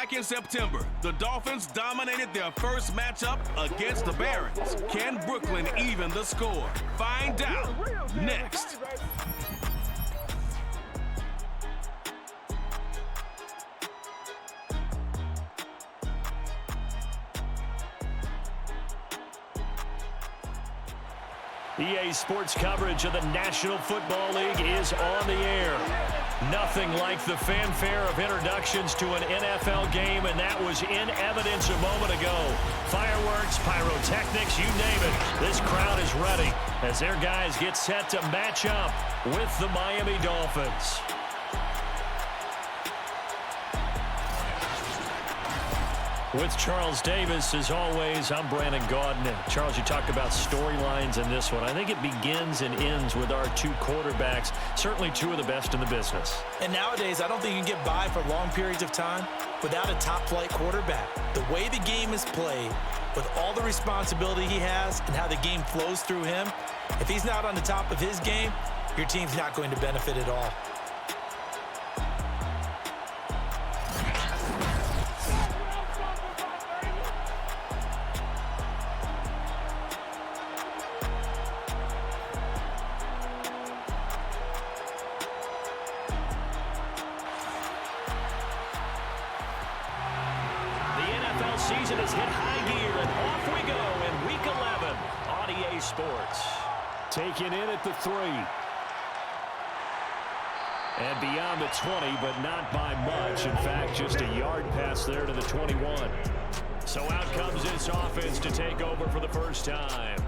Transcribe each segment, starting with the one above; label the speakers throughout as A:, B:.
A: Back in September, the Dolphins dominated their first matchup against the Barons. Can Brooklyn even the score? Find out next.
B: EA Sports coverage of the National Football League is on the air. Nothing like the fanfare of introductions to an NFL game, and that was in evidence a moment ago. Fireworks, pyrotechnics, you name it. This crowd is ready as their guys get set to match up with the Miami Dolphins. With Charles Davis, as always, I'm Brandon Gaudin. Charles, you talked about storylines in this one. I think it begins and ends with our two quarterbacks, certainly two of the best in the business.
C: And nowadays, I don't think you can get by for long periods of time without a top-flight quarterback. The way the game is played, with all the responsibility he has and how the game flows through him, if he's not on the top of his game, your team's not going to benefit at all.
B: Season has hit high gear, and off we go in Week 11 on EA Sports. Taken in at the 3. And beyond the 20, but not by much. In fact, just a yard pass there to the 21. So out comes this offense to take over for the first time.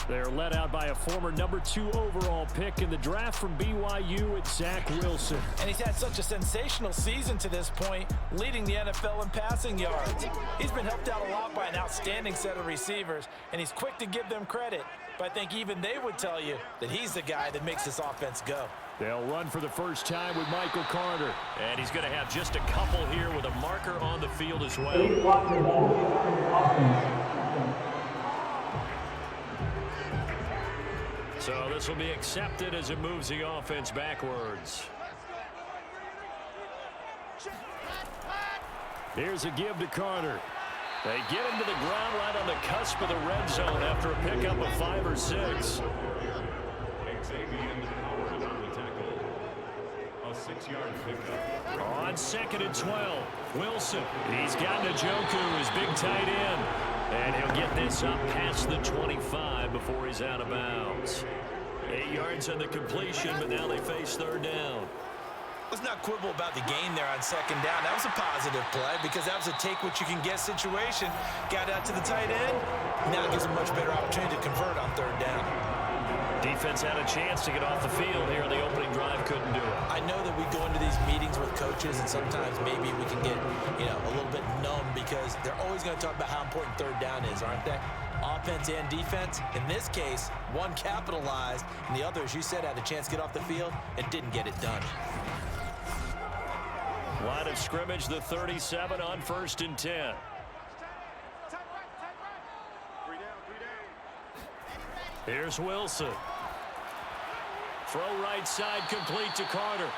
B: They're led out by a former number 2 overall pick in the draft from BYU at Zach Wilson.
C: And he's had such a sensational season to this point, leading the NFL in passing yards. He's been helped out a lot by an outstanding set of receivers, and he's quick to give them credit. But I think even they would tell you that he's the guy that makes this offense go.
B: They'll run for the first time with Michael Carter. And he's going to have just a couple here with a marker on the field as well. So this will be accepted as it moves the offense backwards. Here's a give to Carter. They get him to the ground right on the cusp of the red zone after a pickup of 5 or 6. On 2nd and 12, Wilson. He's got Njoku, his big tight end. And he'll get this up past the 25 before he's out of bounds. 8 yards on the completion, but now they face 3rd down.
C: Let's not quibble about the gain there on 2nd down. That was a positive play because that was a take-what-you-can-get situation. Got out to the tight end. Now it gives a much better opportunity to convert on 3rd down.
B: Defense had a chance to get off the field here on the opening drive, couldn't do it.
C: I know that we go into these meetings with coaches, and sometimes maybe we can get, a little bit numb because they're always going to talk about how important 3rd down is, aren't they? Offense and defense. In this case, one capitalized, and the other, as you said, had a chance to get off the field and didn't get it done.
B: Line of scrimmage, the 37 on 1st and 10. Here's Wilson. Throw right side complete to Carter.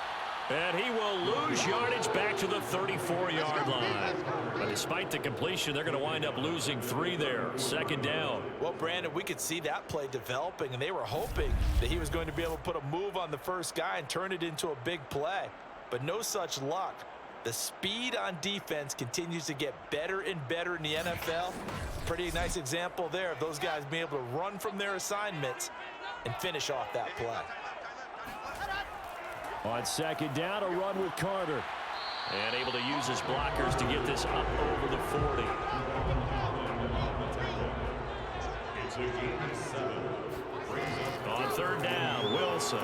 B: And he will lose yardage back to the 34-yard line. But despite the completion, they're going to wind up losing 3 there. 2nd down.
C: Well, Brandon, we could see that play developing, and they were hoping that he was going to be able to put a move on the first guy and turn it into a big play. But no such luck. The speed on defense continues to get better and better in the NFL. Pretty nice example there of those guys being able to run from their assignments and finish off that play.
B: On 2nd down, a run with Carter. And able to use his blockers to get this up over the 40. On 3rd down, Wilson.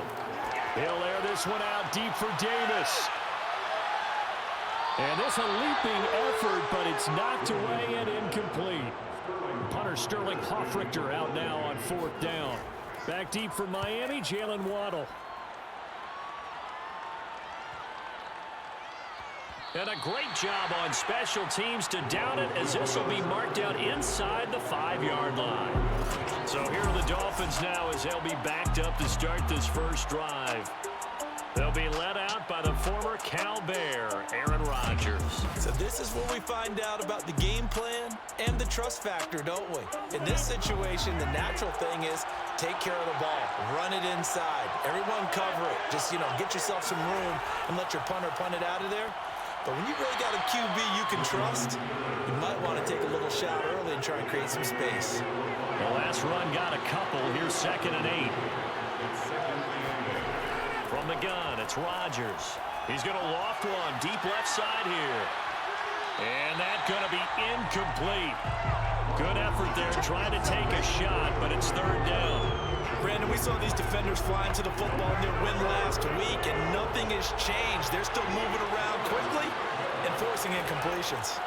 B: He'll air this one out deep for Davis. And this a leaping effort, but it's knocked away and incomplete. Punter Sterling Hoffrichter out now on 4th down. Back deep for Miami, Jalen Waddle. And a great job on special teams to down it, as this will be marked out inside the 5-yard line. So here are the Dolphins now as they'll be backed up to start this first drive. They'll be led out by the former Cal Bear, Aaron Rodgers.
C: So this is where we find out about the game plan and the trust factor, don't we? In this situation, the natural thing is take care of the ball, run it inside, everyone cover it. Just, get yourself some room and let your punter punt it out of there. But when you really got a QB you can trust, you might want to take a little shot early and try and create some space.
B: The last run got a couple. Here's 2nd and 8. From the gun, it's Rodgers. He's going to loft one deep left side here. And that's going to be incomplete. Good effort there trying to take a shot, but it's 3rd down.
C: Brandon, we saw these defenders flying to the football in their win last week, and nothing has changed. They're still moving around quickly and forcing incompletions.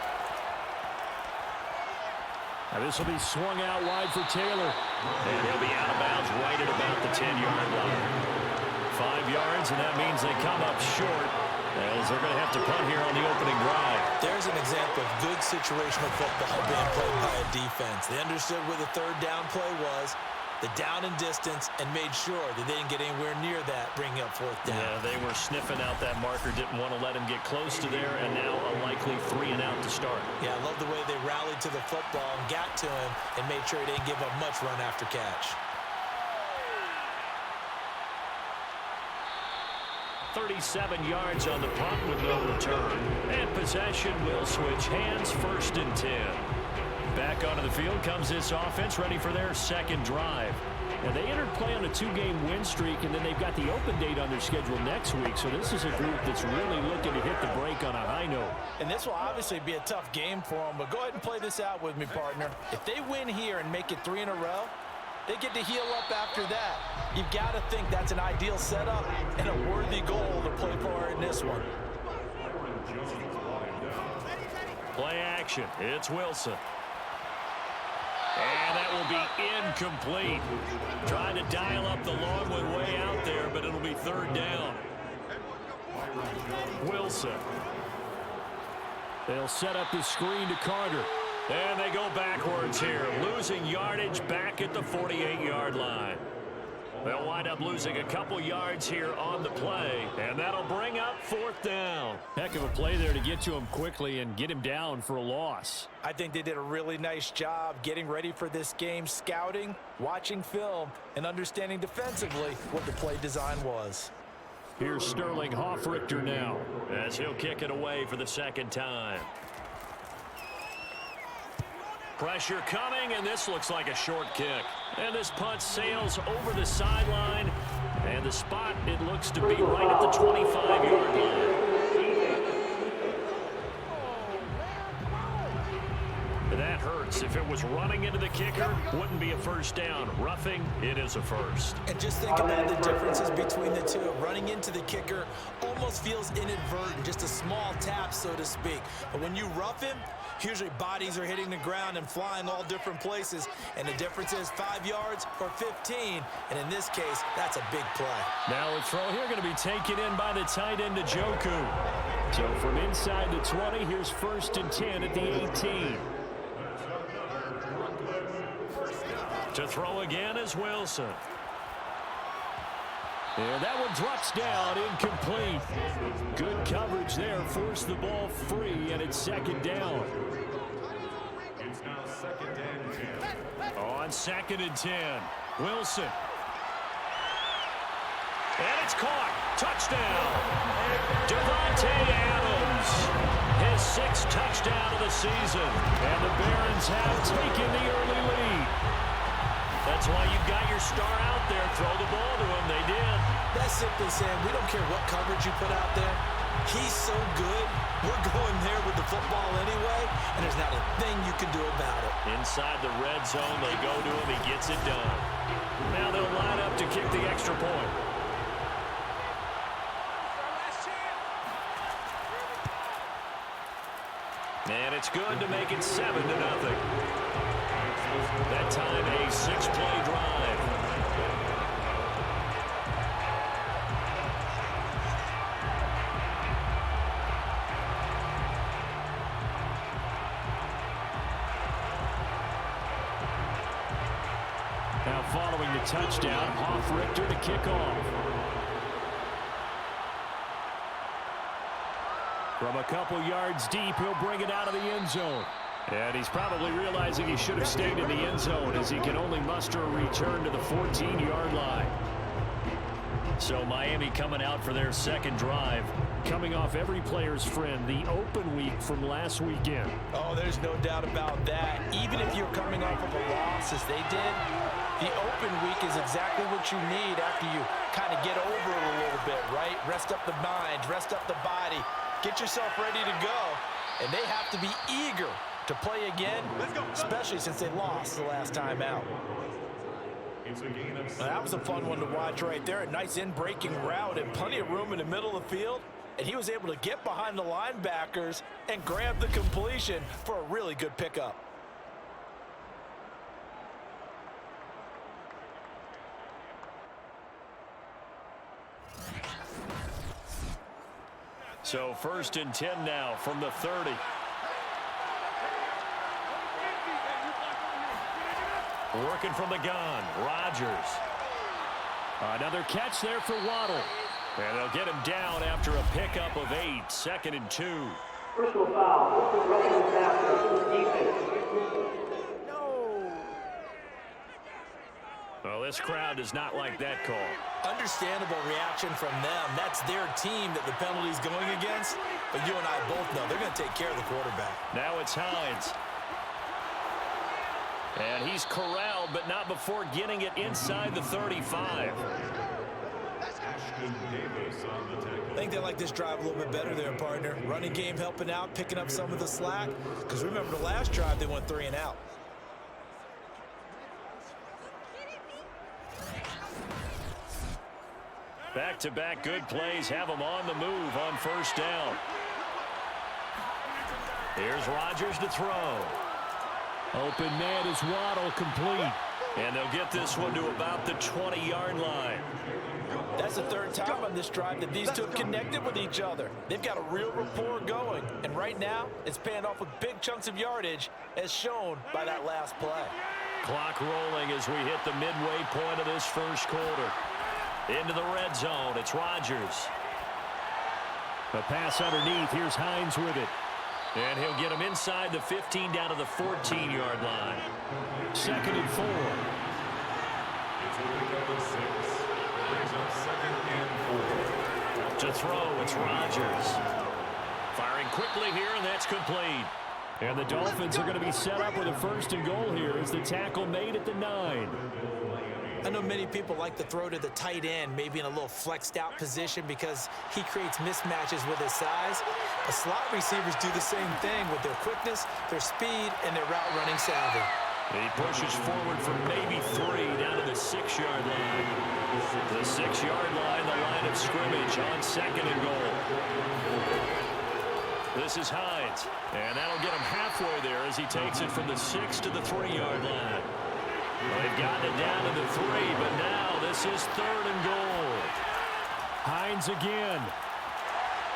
B: Now this will be swung out wide for Taylor. And he'll be out of bounds right at about the 10-yard line. 5 yards, and that means they come up short as they're going to have to punt here on the opening drive.
C: There's an example of good situational football being played by a defense. They understood where the 3rd down play was, the down and distance, and made sure that they didn't get anywhere near that, bringing up 4th down.
B: Yeah, they were sniffing out that marker, didn't want to let him get close to there, and now a likely 3 and out to start.
C: Yeah, I love the way they rallied to the football and got to him and made sure he didn't give up much run after catch.
B: 37 yards on the punt with no return. And possession will switch hands, 1st and 10. Back onto the field comes this offense, ready for their 2nd drive. Now, they entered play on a 2-game win streak, and then they've got the open date on their schedule next week. So this is a group that's really looking to hit the break on a high note.
C: And this will obviously be a tough game for them, but go ahead and play this out with me, partner. If they win here and make it 3 in a row, they get to heal up after that. You've got to think that's an ideal setup and a worthy goal to play for in this one.
B: Play action. It's Wilson. And that will be incomplete. Trying to dial up the long one way out there, but it'll be 3rd down. Wilson. They'll set up the screen to Carter. And they go backwards here, losing yardage back at the 48-yard line. They'll wind up losing a couple yards here on the play, and that'll bring up 4th down. Heck of a play there to get to him quickly and get him down for a loss.
C: I think they did a really nice job getting ready for this game, scouting, watching film, and understanding defensively what the play design was.
B: Here's Sterling Hoffrichter now as he'll kick it away for the 2nd time. Pressure coming, and this looks like a short kick. And this punt sails over the sideline, and the spot, it looks to be right at the 25-yard line. That hurts. If it was running into the kicker, wouldn't be a 1st down. Roughing, it is a 1st.
C: And just think about the differences between the two. Running into the kicker almost feels inadvertent, just a small tap, so to speak. But when you rough him, usually bodies are hitting the ground and flying all different places. And the difference is 5 yards or 15. And in this case, that's a big play.
B: Now a throw here going to be taken in by the tight end, Njoku. So from inside the 20, here's 1st and 10 at the 18. To throw again is Wilson. And that one drops down, incomplete. Good coverage there, forced the ball free, and it's 2nd down. On 2nd and 10, Wilson. And it's caught. Touchdown. Devontae Adams. His 6th touchdown of the season. And the Barons have taken the early lead. That's why you've got your star out there. Throw the ball to him. They did.
C: That's simply saying we don't care what coverage you put out there. He's so good. We're going there with the football anyway, and there's not a thing you can do about it.
B: Inside the red zone, they go to him. He gets it done. Now they'll line up to kick the extra point. And it's good to make it 7-0. That time a 6-play drive. Now following the touchdown, Hoffrichter to kick off. From a couple yards deep, he'll bring it out of the end zone. And he's probably realizing he should have stayed in the end zone as he can only muster a return to the 14-yard line. So Miami coming out for their second drive, coming off every player's friend, the open week from last weekend.
C: Oh, there's no doubt about that. Even if you're coming off of a loss as they did, the open week is exactly what you need after you kind of get over it a little bit, right? Rest up the mind, rest up the body, get yourself ready to go. And they have to be eager to play again, especially since they lost the last time out. Well, that was a fun one to watch right there. A nice in-breaking route and plenty of room in the middle of the field. And he was able to get behind the linebackers and grab the completion for a really good pickup.
B: So 1st and 10 now from the 30. Working from the gun, Rodgers. Another catch there for Waddle. And they'll get him down after a pickup of 8, 2nd and 2.
D: Personal foul.
C: No.
B: Well, this crowd does not like that call.
C: Understandable reaction from them. That's their team that the penalty's going against. But you and I both know they're going to take care of the quarterback.
B: Now it's Hines. And he's corralled, but not before getting it inside the 35.
C: I think they like this drive a little bit better there, partner. Running game helping out, picking up some of the slack. Because remember the last drive, they went 3 and out.
B: Back-to-back good plays have them on the move on 1st down. Here's Rodgers to throw. Open man is Waddle, complete. And they'll get this one to about the 20-yard line.
C: That's the 3rd time on this drive that these two have connected with each other. They've got a real rapport going. And right now, it's paying off with big chunks of yardage, as shown by that last play.
B: Clock rolling as we hit the midway point of this 1st quarter. Into the red zone, it's Rodgers. A pass underneath, here's Hines with it. And he'll get him inside the 15 down to the 14-yard line. 2nd and 4. To throw, it's Rodgers. Firing quickly here, and that's complete. And the Dolphins are going to be set up with a 1st and goal here as the tackle made at the 9.
C: I know many people like to throw to the tight end, maybe in a little flexed out position because he creates mismatches with his size. But slot receivers do the same thing with their quickness, their speed, and their route running savvy.
B: He pushes forward for maybe 3 down to the 6-yard line. The 6-yard line, the line of scrimmage on 2nd and goal. This is Hines, and that'll get him halfway there as he takes it from the 6 to the 3-yard line. Well, they've gotten it down to the 3, but now this is 3rd and goal. Hines again.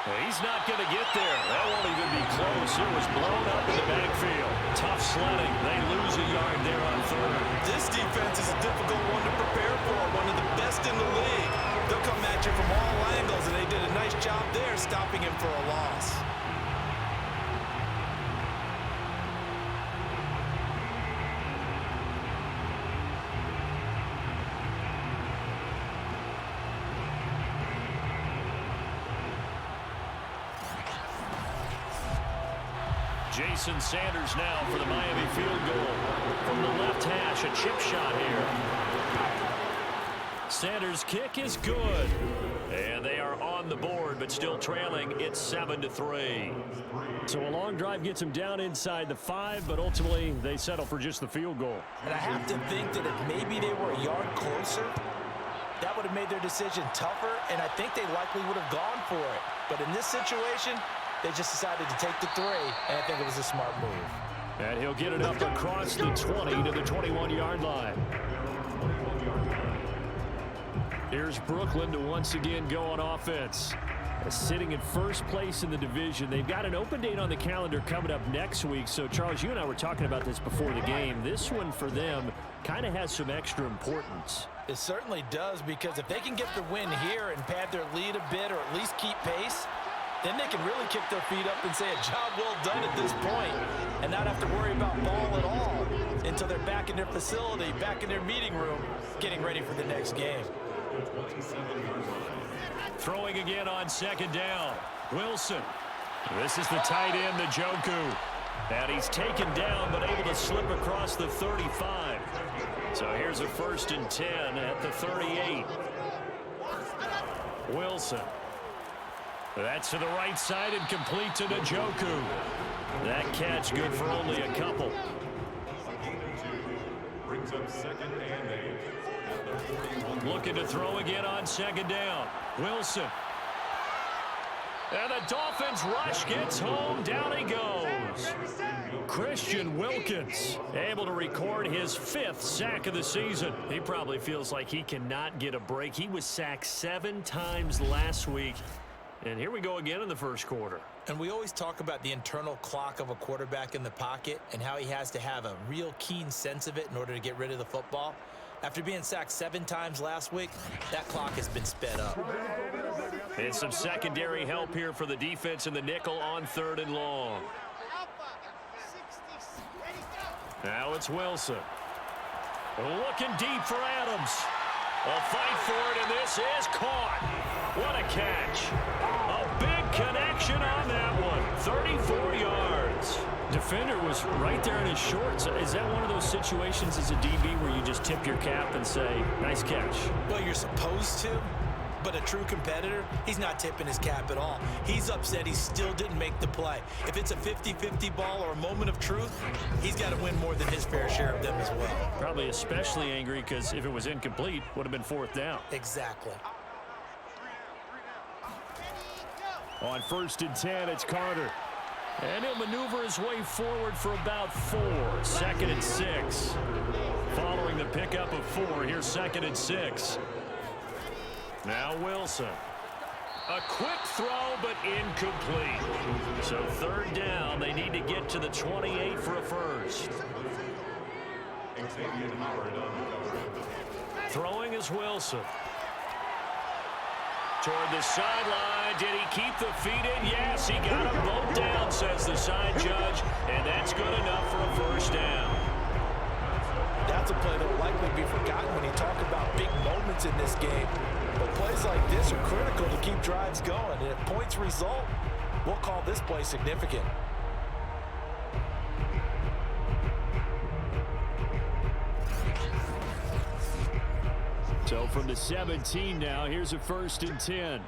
B: Well, he's not going to get there. That won't even be close. It was blown up in the backfield. Tough sledding. They lose a yard there on 3rd.
C: This defense is a difficult one to prepare for, one of the best in the league. They'll come at you from all angles, and they did a nice job there stopping him for a loss.
B: Jason Sanders now for the Miami field goal. From the left hash, a chip shot here. Sanders' kick is good. And they are on the board, but still trailing. It's 7-3. So a long drive gets them down inside the 5, but ultimately they settle for just the field goal.
C: And I have to think that if maybe they were a yard closer, that would have made their decision tougher, and I think they likely would have gone for it. But in this situation, they just decided to take the 3, and I think it was a smart move.
B: And he'll get it up across the 20 to the 21-yard line. Here's Brooklyn to once again go on offense. Sitting in 1st place in the division. They've got an open date on the calendar coming up next week. So, Charles, you and I were talking about this before the game. This one for them kind of has some extra importance.
C: It certainly does, because if they can get the win here and pad their lead a bit or at least keep pace, Then they can really kick their feet up and say a job well done at this point and not have to worry about ball at all until they're back in their facility, back in their meeting room, getting ready for the next game.
B: Throwing again on second down. Wilson. This is the tight end, Njoku. And he's taken down but able to slip across the 35. So here's a 1st and 10 at the 38. Wilson. That's to the right side and complete to Njoku. That catch good for only a couple.
E: Brings up 2nd and 8.
B: Looking to throw again on second down. Wilson. And the Dolphins rush gets home. Down he goes. Christian Wilkins able to record his 5th sack of the season. He probably feels like he cannot get a break. He was sacked 7 times last week. And here we go again in the first quarter.
C: And we always talk about the internal clock of a quarterback in the pocket and how he has to have a real keen sense of it in order to get rid of the football. After being sacked 7 times last week, that clock has been sped up.
B: And some secondary help here for the defense in the nickel on 3rd and long. Now it's Wilson. Looking deep for Adams. A fight for it, and this is caught. What a catch. A big connection on that one. 34 yards. Defender was right there in his shorts. Is that one of those situations as a DB where you just tip your cap and say, nice catch?
C: Well, you're supposed to, but a true competitor, he's not tipping his cap at all. He's upset he still didn't make the play. If it's a 50-50 ball or a moment of truth, he's got to win more than his fair share of them as well.
B: Probably especially angry because if it was incomplete, would have been 4th down.
C: Exactly.
B: On 1st and 10, it's Carter. And he'll maneuver his way forward for about 4. 2nd and 6. Following the pickup of 4, here's 2nd and 6. Now Wilson. A quick throw, but incomplete. So 3rd down, they need to get to the 28 for a first. Throwing is Wilson. Toward the sideline. Did he keep the feet in? Yes, he got them both down, says the side judge. And that's good enough for a 1st down.
C: That's a play that will likely be forgotten when you talk about big moments in this game. But plays like this are critical to keep drives going. And if points result, we'll call this play significant.
B: So from the 17 now, here's a 1st and 10.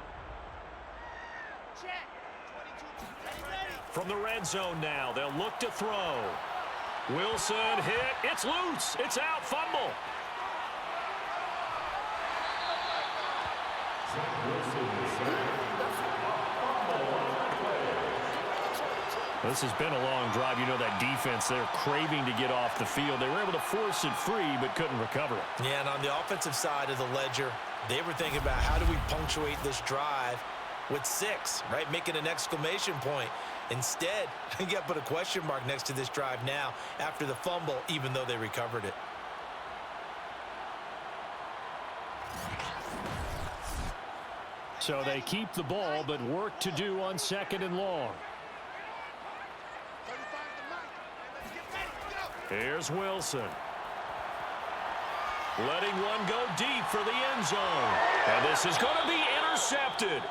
B: From the red zone now, they'll look to throw. Wilson hit. It's loose. It's out. Fumble. This has been a long drive. You know that defense, they're craving to get off the field. They were able to force it free, but couldn't recover it.
C: Yeah, and on the offensive side of the ledger, they were thinking about how do we punctuate this drive with 6, right? Making an exclamation point. Instead, you got to put a question mark next to this drive now after the fumble, even though they recovered it.
B: So they keep the ball, but work to do on 2nd and long. Here's Wilson. Letting one go deep for the end zone. And this is going to be intercepted.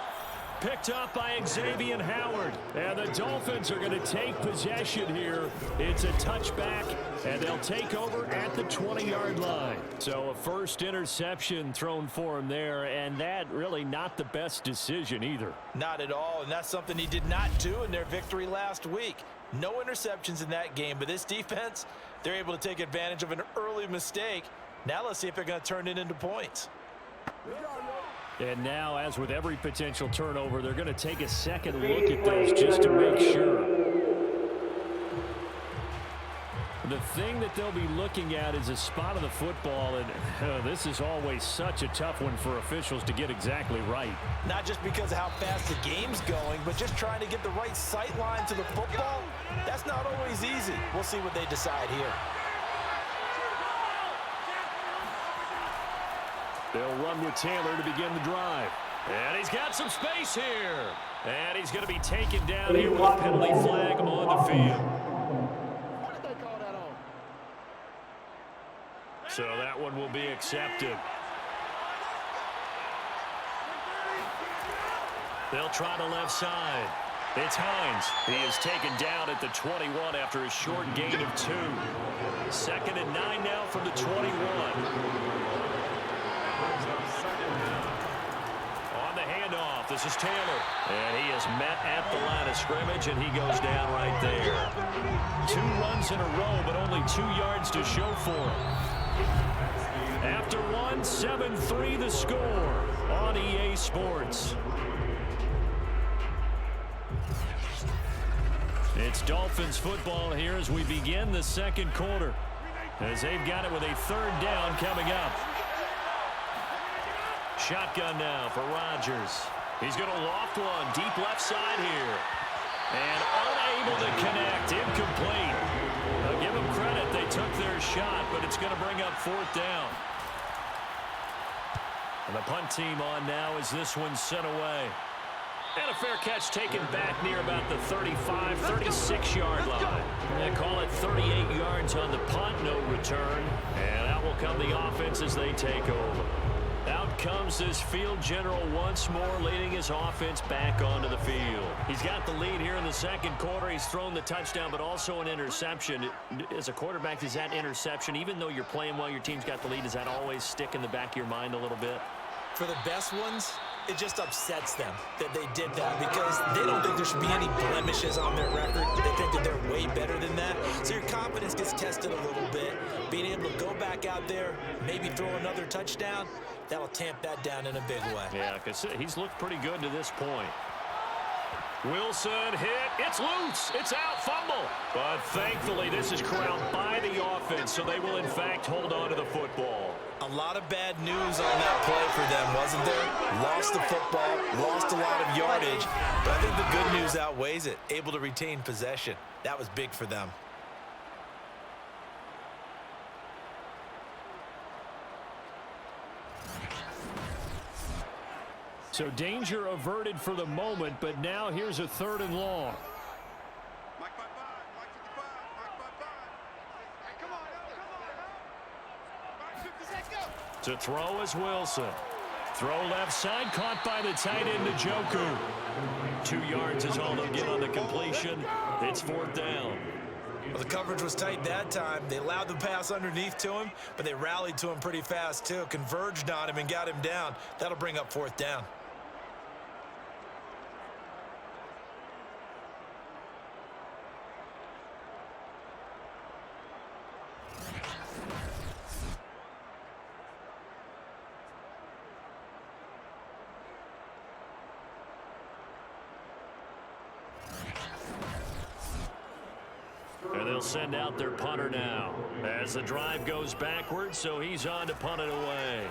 B: Picked up by Xavier Howard. And the Dolphins are going to take possession here. It's a touchback, and they'll take over at the 20-yard line. So a first interception thrown for him there, and that really not the best decision either.
C: Not at all, and that's something he did not do in their victory last week. No interceptions in that game, but this defense, they're able to take advantage of an early mistake. Now let's see if they're going to turn it into points.
B: And now, as with every potential turnover, they're going to take a second look at those just to make sure. The thing that they'll be looking at is a spot of the football, and this is always such a tough one for officials to get exactly right.
C: Not just because of how fast the game's going, but just trying to get the right sight line to the football. That's not always easy. We'll see what they decide here.
B: They'll run with Taylor to begin the drive. And he's got some space here. And he's going to be taken down here with a penalty flag on the field.
F: What did they call that on?
B: So that one will be accepted. They'll try the left side. It's Hines. He is taken down at the 21 after a short gain of 2. 2nd and 9 now from the 21. On the handoff, this is Taylor. And he is met at the line of scrimmage, and he goes down right there. 2 runs in a row, but only 2 yards to show for him. After 1, 7-3 the score on EA Sports. It's Dolphins football here as we begin the second quarter, as they've got it with a 3rd down coming up. Shotgun now for Rodgers. He's going to loft one deep left side here. And unable to connect, incomplete. I'll give them credit, they took their shot, but it's going to bring up 4th down. And the punt team on now as this one's sent away. And a fair catch taken back near about the 35, 36-yard line. They call it 38 yards on the punt, no return. And out will come the offense as they take over. Out comes this field general once more, leading his offense back onto the field. He's got the lead here in the second quarter. He's thrown the touchdown, but also an interception. As a quarterback, is that interception, even though you're playing well, your team's got the lead, does that always stick in the back of your mind a little bit?
C: For the best ones, it just upsets them that they did that because they don't think there should be any blemishes on their record. They think that they're way better than that. So your confidence gets tested a little bit. Being able to go back out there, maybe throw another touchdown, that'll tamp that down in a big way.
B: Yeah, because he's looked pretty good to this point. Wilson hit. It's loose. It's out. Fumble. But thankfully, this is corralled by the offense, so they will, in fact, hold on to the football.
C: A lot of bad news on that play for them, wasn't there? Lost the football, lost a lot of yardage, but I think the good news outweighs it. Able to retain possession. That was big for them.
B: So danger averted for the moment, but now here's a 3rd and long. To throw is Wilson. Throw left side, caught by the tight end, Njoku. 2 yards is all they'll get on the completion. It's 4th down.
C: Well, the coverage was tight that time. They allowed the pass underneath to him, but they rallied to him pretty fast, too. Converged on him and got him down. That'll bring up 4th down.
B: And they'll send out their punter now as the drive goes backwards, so he's on to punt it away.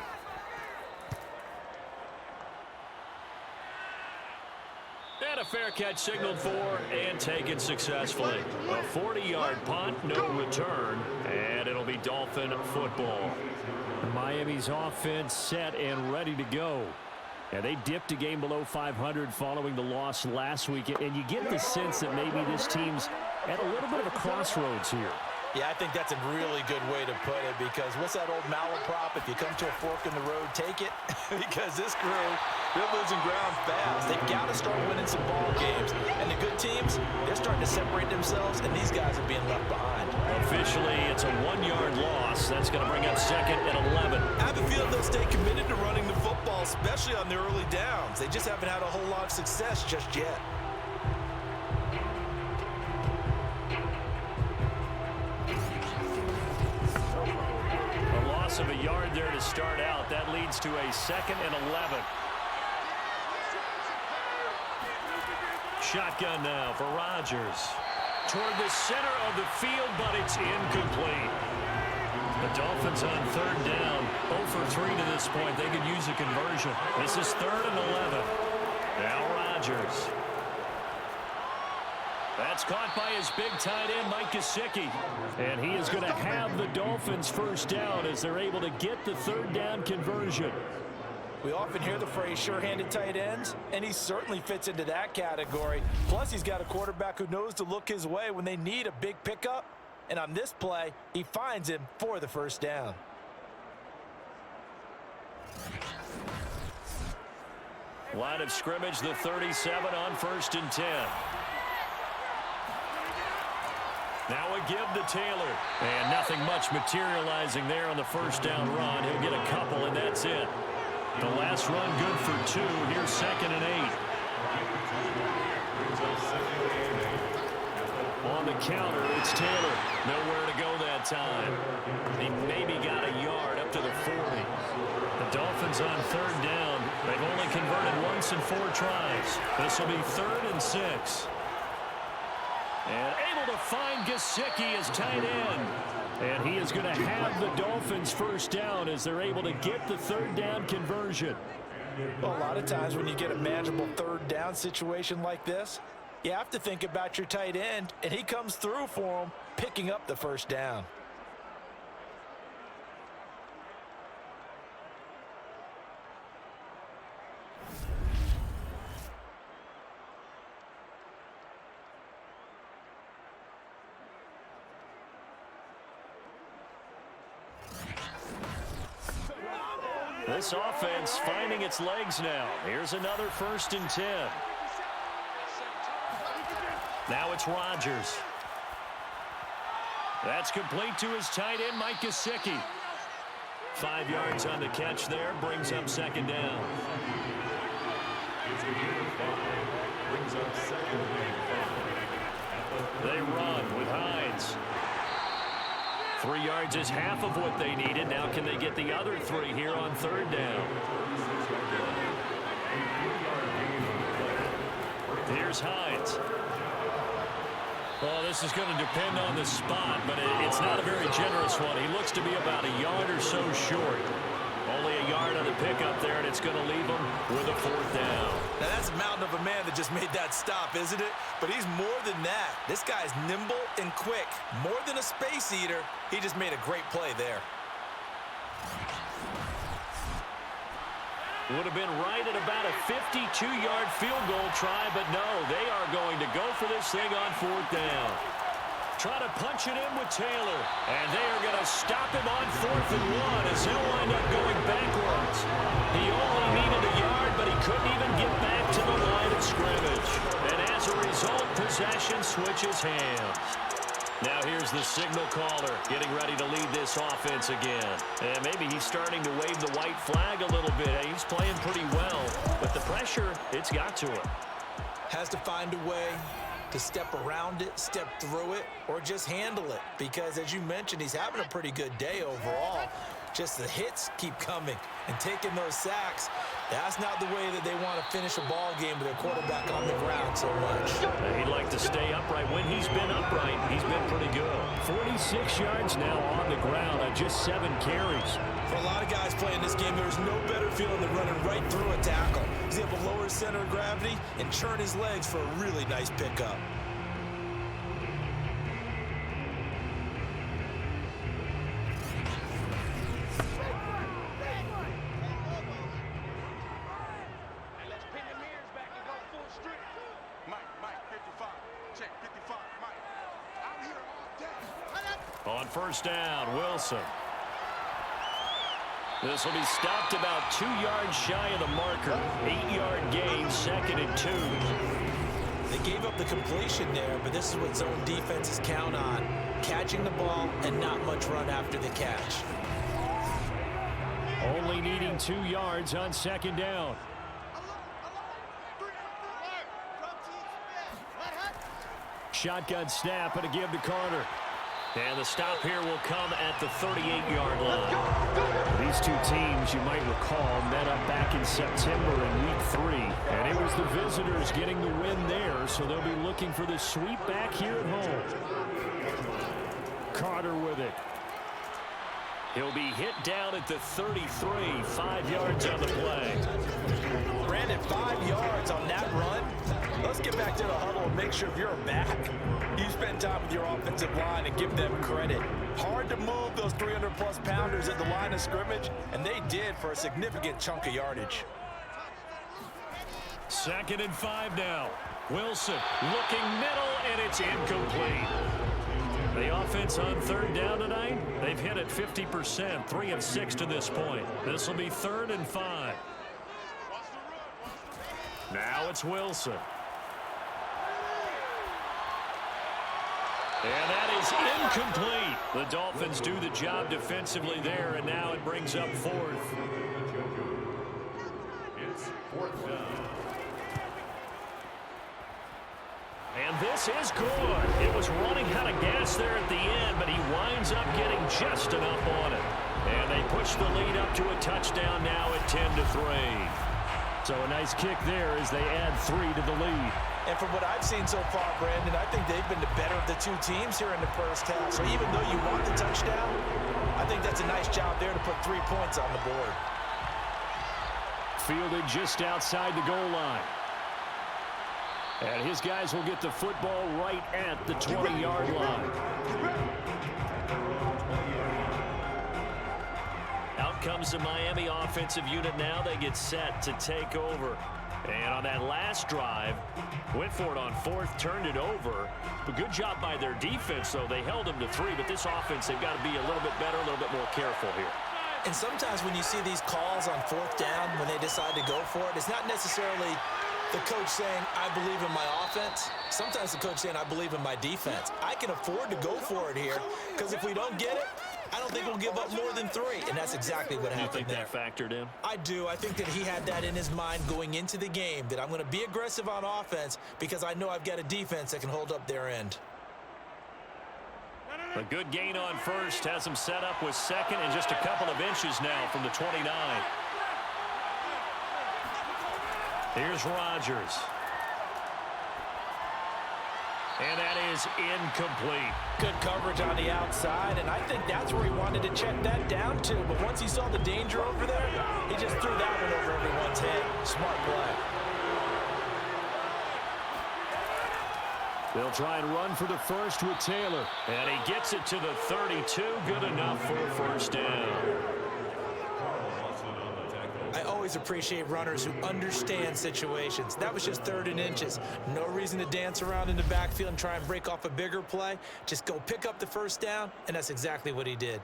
B: And a fair catch signaled for and taken successfully. A 40-yard punt, no return, and it'll be Dolphin football. Miami's offense set and ready to go. And they dipped a game below 500 following the loss last week. And you get the sense that maybe this team's at a little bit of a crossroads here.
C: Yeah, I think that's a really good way to put it because what's that old malaprop? If you come to a fork in the road, take it. Because this crew, they're losing ground fast. They've got to start winning some ball games. And the good teams, they're starting to separate themselves, and these guys are being left behind.
B: Officially, it's a 1-yard loss. That's going to bring up 2nd and 11.
C: I have a feeling they'll stay committed to running the football, especially on the early downs. They just haven't had a whole lot of success just yet.
B: Of a yard there to start out. That leads to a 2nd and 11. Shotgun now for Rodgers. Toward the center of the field, but it's incomplete. The Dolphins on 3rd down. 0 for 3 to this point. They could use a conversion. This is 3rd and 11. Now Rodgers. That's caught by his big tight end, Mike Gesicki. And he is going to have the Dolphins 1st down as they're able to get the 3rd down conversion.
C: We often hear the phrase sure-handed tight ends, and he certainly fits into that category. Plus, he's got a quarterback who knows to look his way when they need a big pickup. And on this play, he finds him for the first down.
B: Line of scrimmage, the 37 on 1st and 10. Now a give to Taylor. And nothing much materializing there on the first down run. He'll get a couple, and that's it. The last run good for 2. Here's 2nd and 8. On the counter, it's Taylor. Nowhere to go that time. He maybe got a yard up to the 40. The Dolphins on 3rd down. They've only converted once in 4 tries. This will be 3rd and 6. And able to find Gesicki as tight end. And he is going to have the Dolphins first down as they're able to get the 3rd down conversion.
C: Well, a lot of times when you get a manageable 3rd down situation like this, you have to think about your tight end, and he comes through for him, picking up the first down.
B: This offense finding its legs now. Here's another 1st and 10. Now it's Rodgers. That's complete to his tight end, Mike Gesicki. 5 yards on the catch there, brings up 2nd down. They run with Hines. 3 yards is half of what they needed. Now can they get the other 3 here on 3rd down? Here's Hines. Well, this is going to depend on the spot, but it's not a very generous one. He looks to be about a yard or so short. Only a yard on the pickup there, and it's going to leave him with a 4th down.
C: Now, that's a mountain of a man that just made that stop, isn't it? But he's more than that. This guy's nimble and quick. More than a space eater, he just made a great play there.
B: Would have been right at about a 52-yard field goal try, but no, they are going to go for this thing on 4th down. Try to punch it in with Taylor, and they are going to stop him on 4th and 1 as he'll wind up going backwards. He only needed a yard, but he couldn't even get back to the line of scrimmage. And as a result, possession switches hands. Now here's the signal caller getting ready to lead this offense again. And maybe he's starting to wave the white flag a little bit. He's playing pretty well, but the pressure, it's got to him.
C: Has to find a way to step around it, step through it, or just handle it. Because as you mentioned, he's having a pretty good day overall. Just the hits keep coming and taking those sacks. That's not the way that they want to finish a ball game with their quarterback on the ground so much.
B: He'd like to stay upright. When he's been upright, he's been pretty good. 46 yards now on the ground on just 7 carries.
C: For a lot of guys playing this game, there's no better feeling than running right through a tackle. He's able to lower his center of gravity and churn his legs for a really nice pickup.
B: On 1st down, Wilson. This will be stopped about 2 yards shy of the marker. 8-yard gain, 2nd and 2.
C: They gave up the completion there, but this is what zone defenses count on. Catching the ball and not much run after the catch.
B: Only needing 2 yards on 2nd down. Shotgun snap and a give to Carter. And the stop here will come at the 38-yard line. These 2 teams, you might recall, met up back in September in Week 3. And it was the visitors getting the win there, so they'll be looking for the sweep back here at home. Carter with it. He'll be hit down at the 33, 5 yards on the play.
C: Brandon, 5 yards on that run. Let's get back to the huddle and make make sure if you're a back, you spend time with your offensive line and give them credit. Hard to move those 300-plus pounders at the line of scrimmage, and they did for a significant chunk of yardage.
B: 2nd and 5 now. Wilson looking middle, and it's incomplete. The offense on 3rd down tonight, they've hit it 50%, 3 of 6 to this point. This will be 3rd and 5. Now it's Wilson. And that is incomplete. The Dolphins do the job defensively there, and now it brings up 4th.
E: It's 4th down.
B: And this is good. It was running out of gas there at the end, but he winds up getting just enough on it. And they push the lead up to a touchdown now at 10-3. So a nice kick there as they add 3 to the lead.
C: And from what I've seen so far, Brandon, I think they've been the better of the two teams here in the first half. So even though you want the touchdown, I think that's a nice job there to put 3 points on the board.
B: Fielded just outside the goal line. And his guys will get the football right at the 20-yard line. Out comes the Miami offensive unit now. They get set to take over. And on that last drive, went for it on 4th, turned it over. A good job by their defense, though. They held them to 3, but this offense, they've got to be a little bit better, a little bit more careful here.
C: And sometimes when you see these calls on 4th down, when they decide to go for it, it's not necessarily the coach saying, I believe in my offense. Sometimes the coach saying, I believe in my defense. I can afford to go for it here, because if we don't get it, I don't think we'll give up more than 3, and that's exactly what happened there.
B: You think that factored in?
C: I do. I think that he had that in his mind going into the game, that I'm going to be aggressive on offense because I know I've got a defense that can hold up their end.
B: A good gain on 1st has him set up with 2nd and just a couple of inches now from the 29. Here's Rodgers. And that is incomplete.
C: Good coverage on the outside, and I think that's where he wanted to check that down to. But once he saw the danger over there, he just threw that one over everyone's head. Smart play.
B: They'll try and run for the 1st with Taylor. And he gets it to the 32. Good enough for a 1st down.
C: I always appreciate runners who understand situations. That was just 3rd and inches. No reason to dance around in the backfield and try and break off a bigger play. Just go pick up the 1st down, and that's exactly what he did.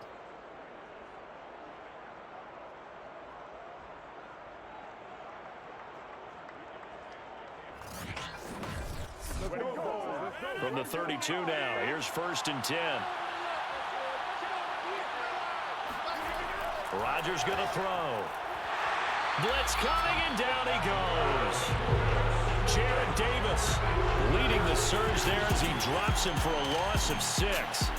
B: From the 32 now, here's 1st and 10. Rodgers going to throw. Blitz coming, and down he goes. Jared Davis leading the surge there as he drops him for a loss of 6.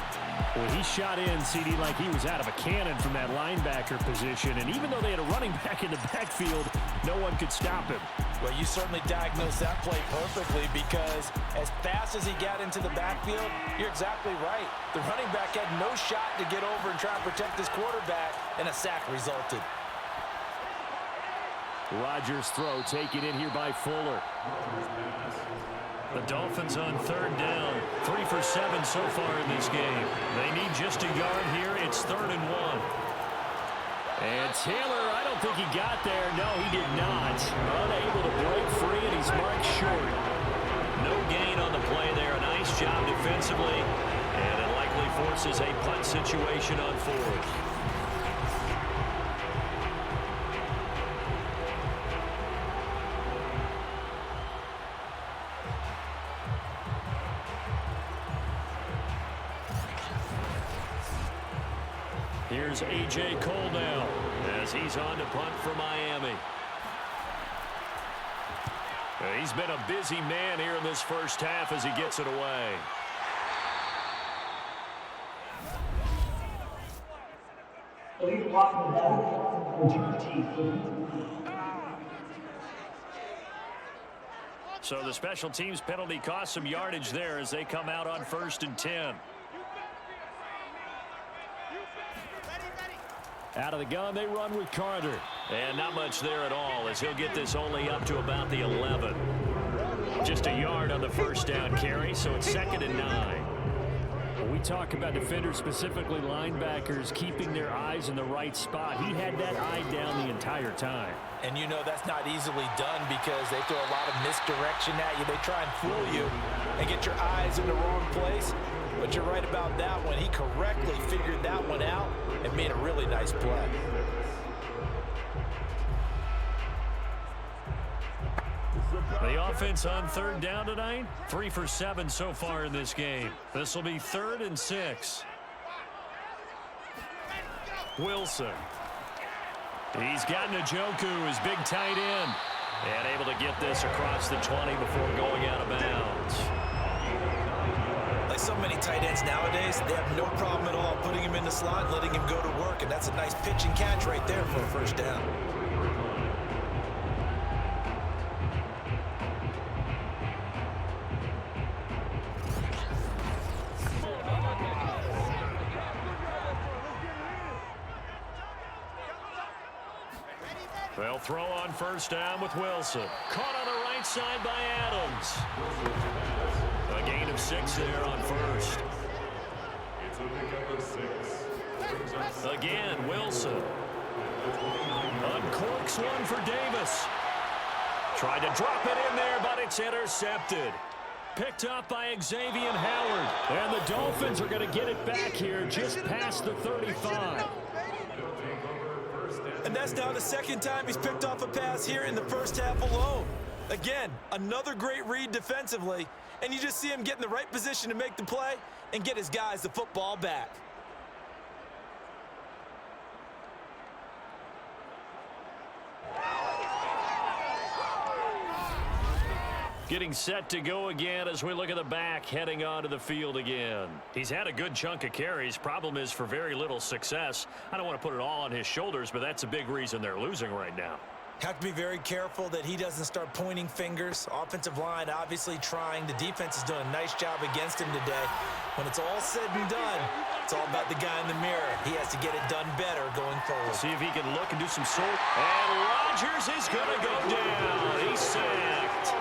G: Well, he shot in, CD, like he was out of a cannon from that linebacker position. And even though they had a running back in the backfield, no one could stop him.
C: Well, you certainly diagnosed that play perfectly, because as fast as he got into the backfield, you're exactly right. The running back had no shot to get over and try and protect his quarterback, and a sack resulted.
B: Rodgers' throw taken in here by Fuller. The Dolphins on 3rd down. 3 for 7 so far in this game. They need just a yard here. It's 3rd and 1. And Taylor, I don't think he got there. No, he did not. Unable to break free, and he's marked short. No gain on the play there. A nice job defensively. And it likely forces a punt situation on 4th. Here's A.J. Cole now as he's on to punt for Miami. He's been a busy man here in this first half as he gets it away.
D: Please block the ball. Return team.
B: So the special teams penalty cost some yardage there as they come out on 1st and 10. Out of the gun, they run with Carter. And not much there at all as he'll get this only up to about the 11. just a yard on the first down carry, so it's 2nd and 9.
G: When we talk about defenders, specifically linebackers, keeping their eyes in the right spot, he had that eye down the entire time.
C: And you know that's not easily done because they throw a lot of misdirection at you. They try and fool you and get your eyes in the wrong place. But you're right about that one. He correctly figured that one out and made a really nice play.
B: The offense on 3rd down tonight, 3 for 7 so far in this game. This will be 3rd and 6. Wilson. He's got Njoku, his big tight end, and able to get this across the 20 before going out of bounds.
C: Like so many tight ends nowadays, they have no problem at all putting him in the slot and letting him go to work, and that's a nice pitch and catch right there for a first down.
B: They'll throw on 1st down with Wilson. Caught on the right side by Adams. A gain of 6 there on 1st.
E: It's a pickup of 6.
B: Again, Wilson. Uncorks one for Davis. Tried to drop it in there, but it's intercepted. Picked up by Xavier Howard.
G: And the Dolphins are going to get it back here just past the 35.
C: And that's now the 2nd time he's picked off a pass here in the first half alone. Again, another great read defensively, and you just see him get in the right position to make the play and get his guys the football back.
B: Getting set to go again as we look at the back heading onto the field again. He's had a good chunk of carries. Problem is for very little success. I don't want to put it all on his shoulders, but that's a big reason they're losing right now.
C: Have to be very careful that he doesn't start pointing fingers. Offensive line obviously trying. The defense is doing a nice job against him today. When it's all said and done, it's all about the guy in the mirror. He has to get it done better going forward.
B: See if he can look and do some sort. And Rodgers is going to go down. He's sacked.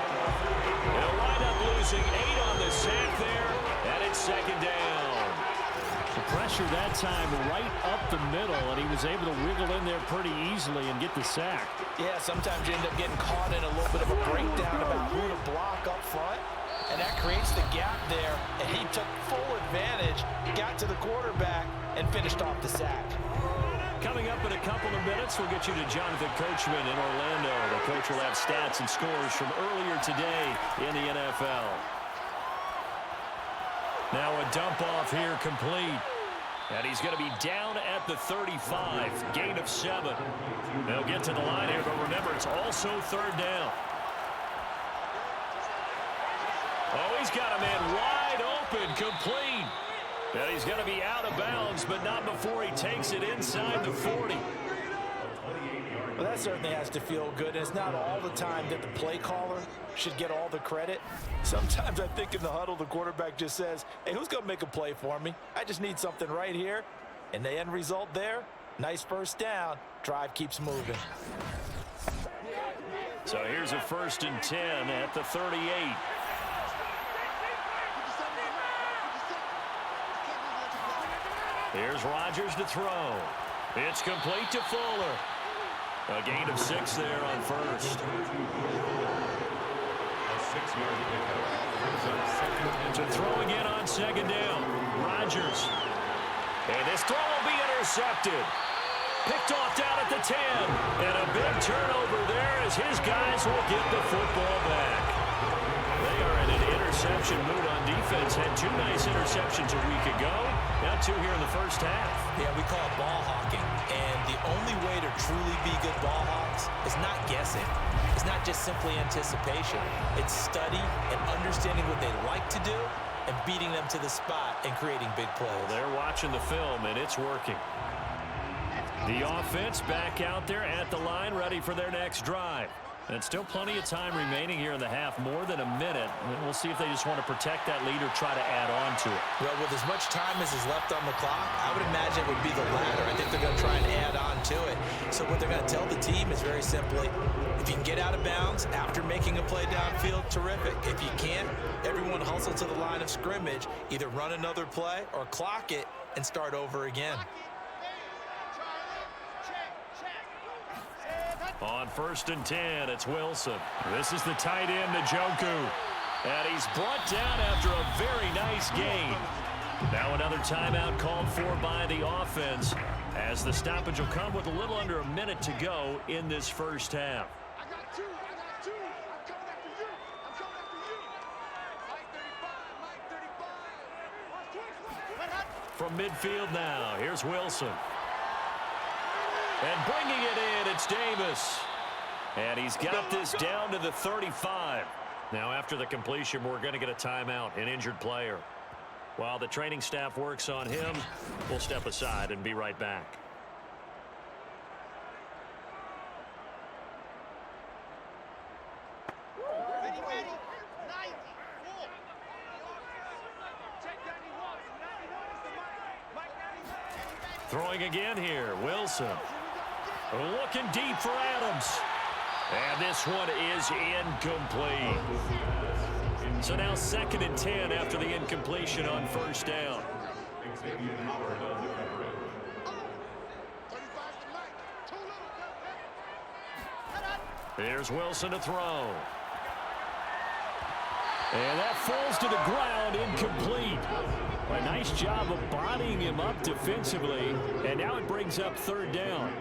B: They'll wind up losing 8 on the sack there, and it's 2nd down.
G: The pressure that time right up the middle, and he was able to wiggle in there pretty easily and get the sack.
C: Yeah, sometimes you end up getting caught in a little bit of a breakdown about who to block up front, and that creates the gap there, and he took full advantage, got to the quarterback, and finished off the sack.
B: Coming up in a couple of minutes, we'll get you to Jonathan Coachman in Orlando. The coach will have stats and scores from earlier today in the NFL. Now a dump off here complete. And he's going to be down at the 35. Gain of 7. They'll get to the line here, but remember, it's also 3rd down. Oh, he's got a man wide open, complete. And he's going to be out of bounds, but not before he takes it inside the 40.
C: Well, that certainly has to feel good. And it's not all the time that the play caller should get all the credit. Sometimes I think in the huddle, the quarterback just says, hey, who's going to make a play for me? I just need something right here. And the end result there, nice first down. Drive keeps moving.
B: So here's a 1st and 10 at the 38. Here's Rodgers to throw. It's complete to Fuller. A gain of 6 there on 1st.
E: A 6-yard pickup brings up 2nd and
B: To throw again on 2nd down. Rodgers. And this throw will be intercepted. Picked off down at the 10. And a big turnover there as his guys will get the football back. They are in an interception mood on defense. Had 2 nice interceptions a week ago. Now 2 here in the first half.
C: Yeah, we call it ball hawking. And the only way to truly be good ball hawks is not guessing. It's not just simply anticipation. It's study and understanding what they like to do and beating them to the spot and creating big plays.
B: Well, they're watching the film, and it's working. The offense back out there at the line, ready for their next drive. And still plenty of time remaining here in the half, more than a minute. We'll see if they just want to protect that lead or try to add on to it.
C: Well, with as much time as is left on the clock, I would imagine it would be the latter. I think they're going to try and add on to it. So what they're going to tell the team is very simply, if you can get out of bounds after making a play downfield, terrific. If you can't, everyone hustle to the line of scrimmage, either run another play or clock it and start over again.
B: On 1st and 10, it's Wilson. This is the tight end, Njoku. And he's brought down after a very nice gain. Now another timeout called for by the offense, as the stoppage will come with a little under a minute to go in this first half.
F: I got two. I'm coming after you. Mike 35.
B: From midfield now, here's Wilson. And bringing it in, it's Davis. And he's got this down to the 35. Now after the completion, we're going to get a timeout, an injured player. While the training staff works on him, we'll step aside and be right back. Throwing again here, Wilson. Looking deep for Adams. And this one is incomplete. So now 2nd and 10 after the incompletion on 1st down. Here's Wilson to throw. And that falls to the ground, incomplete. A nice job of bodying him up defensively. And now it brings up 3rd down.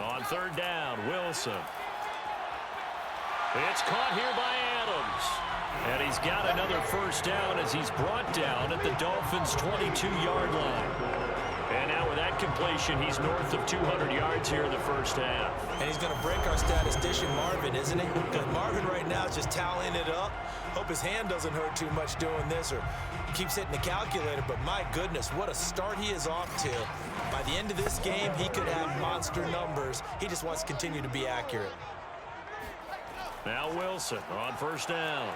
B: On 3rd down, Wilson. It's caught here by Adams. And he's got another 1st down as he's brought down at the Dolphins' 22-yard line. And now with that completion, he's north of 200 yards here in the first half.
C: And he's going to break our statistician Marvin, isn't he? Because Marvin right now is just tallying it up. Hope his hand doesn't hurt too much doing this or keeps hitting the calculator. But my goodness, what a start he is off to. By the end of this game, he could have monster numbers. He just wants to continue to be accurate.
B: Now Wilson on 1st down.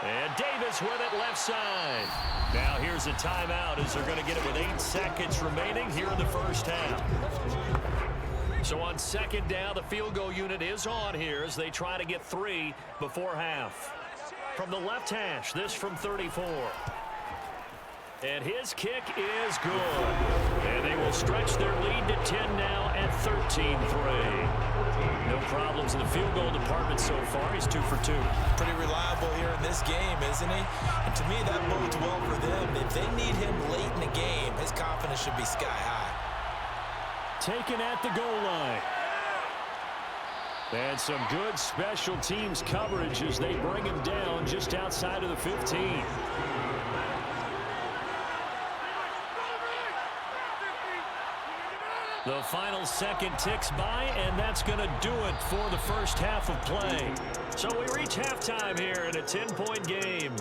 B: And Davis with it left side. Now here's a timeout as they're going to get it with 8 seconds remaining here in the first half. So on 2nd down, the field goal unit is on here as they try to get 3 before half. From the left hash, this from 34. And his kick is good. And they will stretch their lead to 10 now at 13-3. No problems in the field goal department so far. He's 2 for 2.
C: Pretty reliable here in this game, isn't he? And to me, that bodes well for them. If they need him late in the game, his confidence should be sky high.
G: Taken at the goal line. And some good special teams coverage as they bring him down just outside of the 15. The final second ticks by, and that's going to do it for the first half of play. So we reach halftime here in a 10-point game.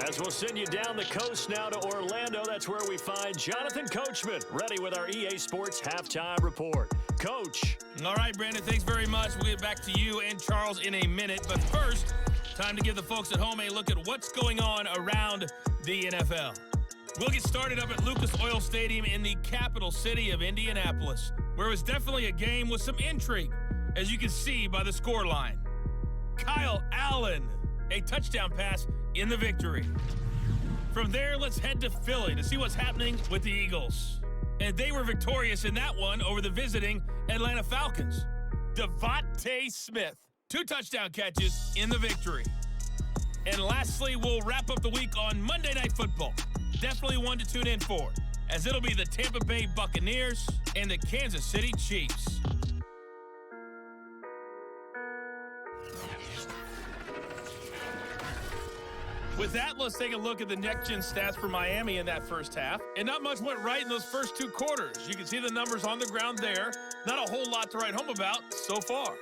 G: As we'll send you down the coast now to Orlando, that's where we find Jonathan Coachman, ready with our EA Sports Halftime Report. Coach.
H: All right, Brandon, thanks very much. We'll get back to you and Charles in a minute. But first, time to give the folks at home a look at what's going on around the NFL. We'll get started up at Lucas Oil Stadium in the capital city of Indianapolis, where it was definitely a game with some intrigue, as you can see by the scoreline. Kyle Allen, a touchdown pass in the victory. From there, let's head to Philly to see what's happening with the Eagles. And they were victorious in that one over the visiting Atlanta Falcons. Devontae Smith, 2 touchdown catches in the victory. And lastly, we'll wrap up the week on Monday Night Football. Definitely one to tune in for, as it'll be the Tampa Bay Buccaneers and the Kansas City Chiefs. With that, let's take a look at the next-gen stats for Miami in that first half. And not much went right in those first 2 quarters. You can see the numbers on the ground there. Not a whole lot to write home about so far.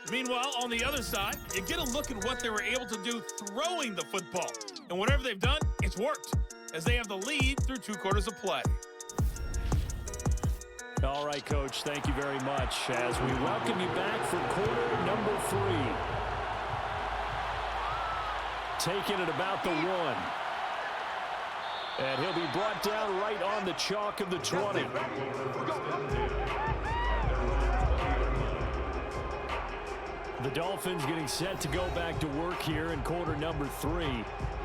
H: Meanwhile, on the other side, you get a look at what they were able to do throwing the football. And whatever they've done, it's worked, as they have the lead through 2 quarters of play.
G: All right, Coach, thank you very much as we welcome you back for quarter number 3. Taking it about the 1. And he'll be brought down right on the chalk of the 20. The Dolphins getting set to go back to work here in quarter number 3.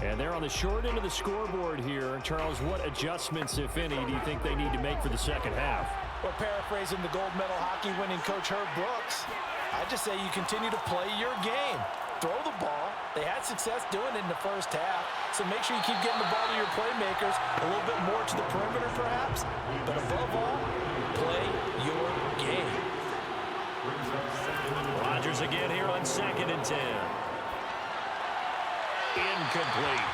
G: And they're on the short end of the scoreboard here. Charles, what adjustments, if any, do you think they need to make for the second half?
C: Well, paraphrasing the gold medal hockey winning coach Herb Brooks, I just say you continue to play your game. Throw the ball. They had success doing it in the first half, so make sure you keep getting the ball to your playmakers, a little bit more to the perimeter perhaps, but above all, play your game.
B: Rodgers again here on 2nd and 10. Incomplete.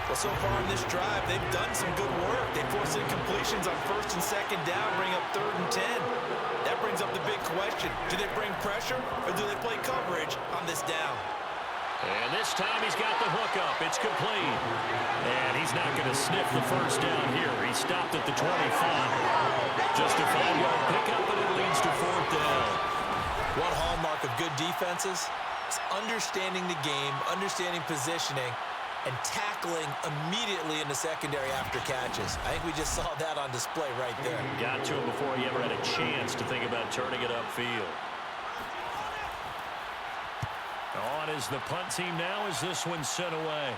C: Well, so far in this drive, they've done some good work. They forced incompletions on 1st and 2nd down, bring up 3rd and 10. That brings up the big question. Do they bring pressure or do they play coverage on this down?
B: And this time he's got the hook up. It's complete. And he's not going to sniff the first down here. He stopped at the 25. Just a 5-yard pickup, and it leads to 4th down.
C: One hallmark of good defenses is understanding the game, understanding positioning, and tackling immediately in the secondary after catches. I think we just saw that on display right there.
B: Got to him before he ever had a chance to think about turning it upfield. On is the punt team now as this one's sent away.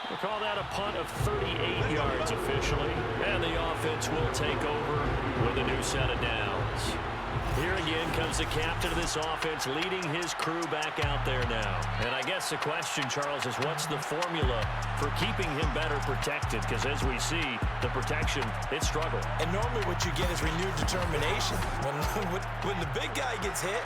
B: We'll call that a punt of 38 yards officially. And the offense will take over with a new set of downs. Here again comes the captain of this offense leading his crew back out there now. And I guess the question, Charles, is what's the formula for keeping him better protected? Because as we see, the protection, it struggled.
C: And normally what you get is renewed determination. When the big guy gets hit,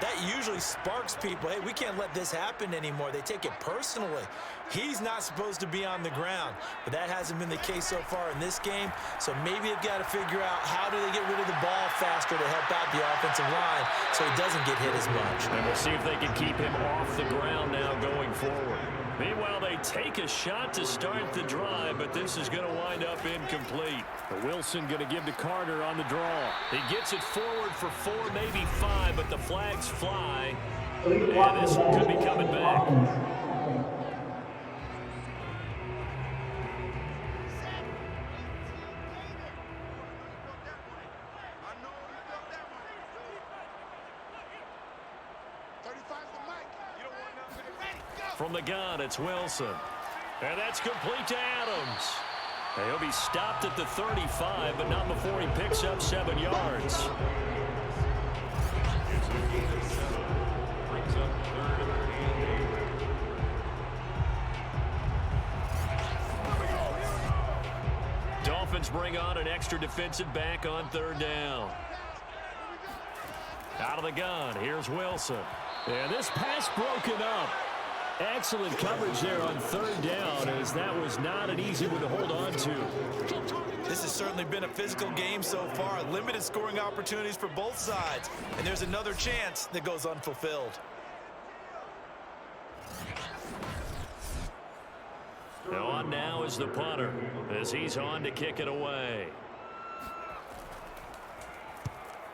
C: that usually sparks people. Hey, we can't let this happen anymore. They take it personally. He's not supposed to be on the ground, but that hasn't been the case so far in this game. So maybe they've got to figure out how do they get rid of the ball faster to help out the offensive line so he doesn't get hit as much.
B: And we'll see if they can keep him off the ground now going forward. Meanwhile, they take a shot to start the drive, but this is going to wind up incomplete. Wilson going to give to Carter on the draw. He gets it forward for 4, maybe 5, but the flags fly. And this could be coming back. From the gun, it's Wilson. And that's complete to Adams. And he'll be stopped at the 35, but not before he picks up 7 yards. Dolphins bring on an extra defensive back on 3rd down. Out of the gun, here's Wilson. And this pass broken up. Excellent coverage there on 3rd down, as that was not an easy one to hold on to.
C: This has certainly been a physical game so far. Limited scoring opportunities for both sides. And there's another chance that goes unfulfilled.
B: On now is the punter, as he's on to kick it away.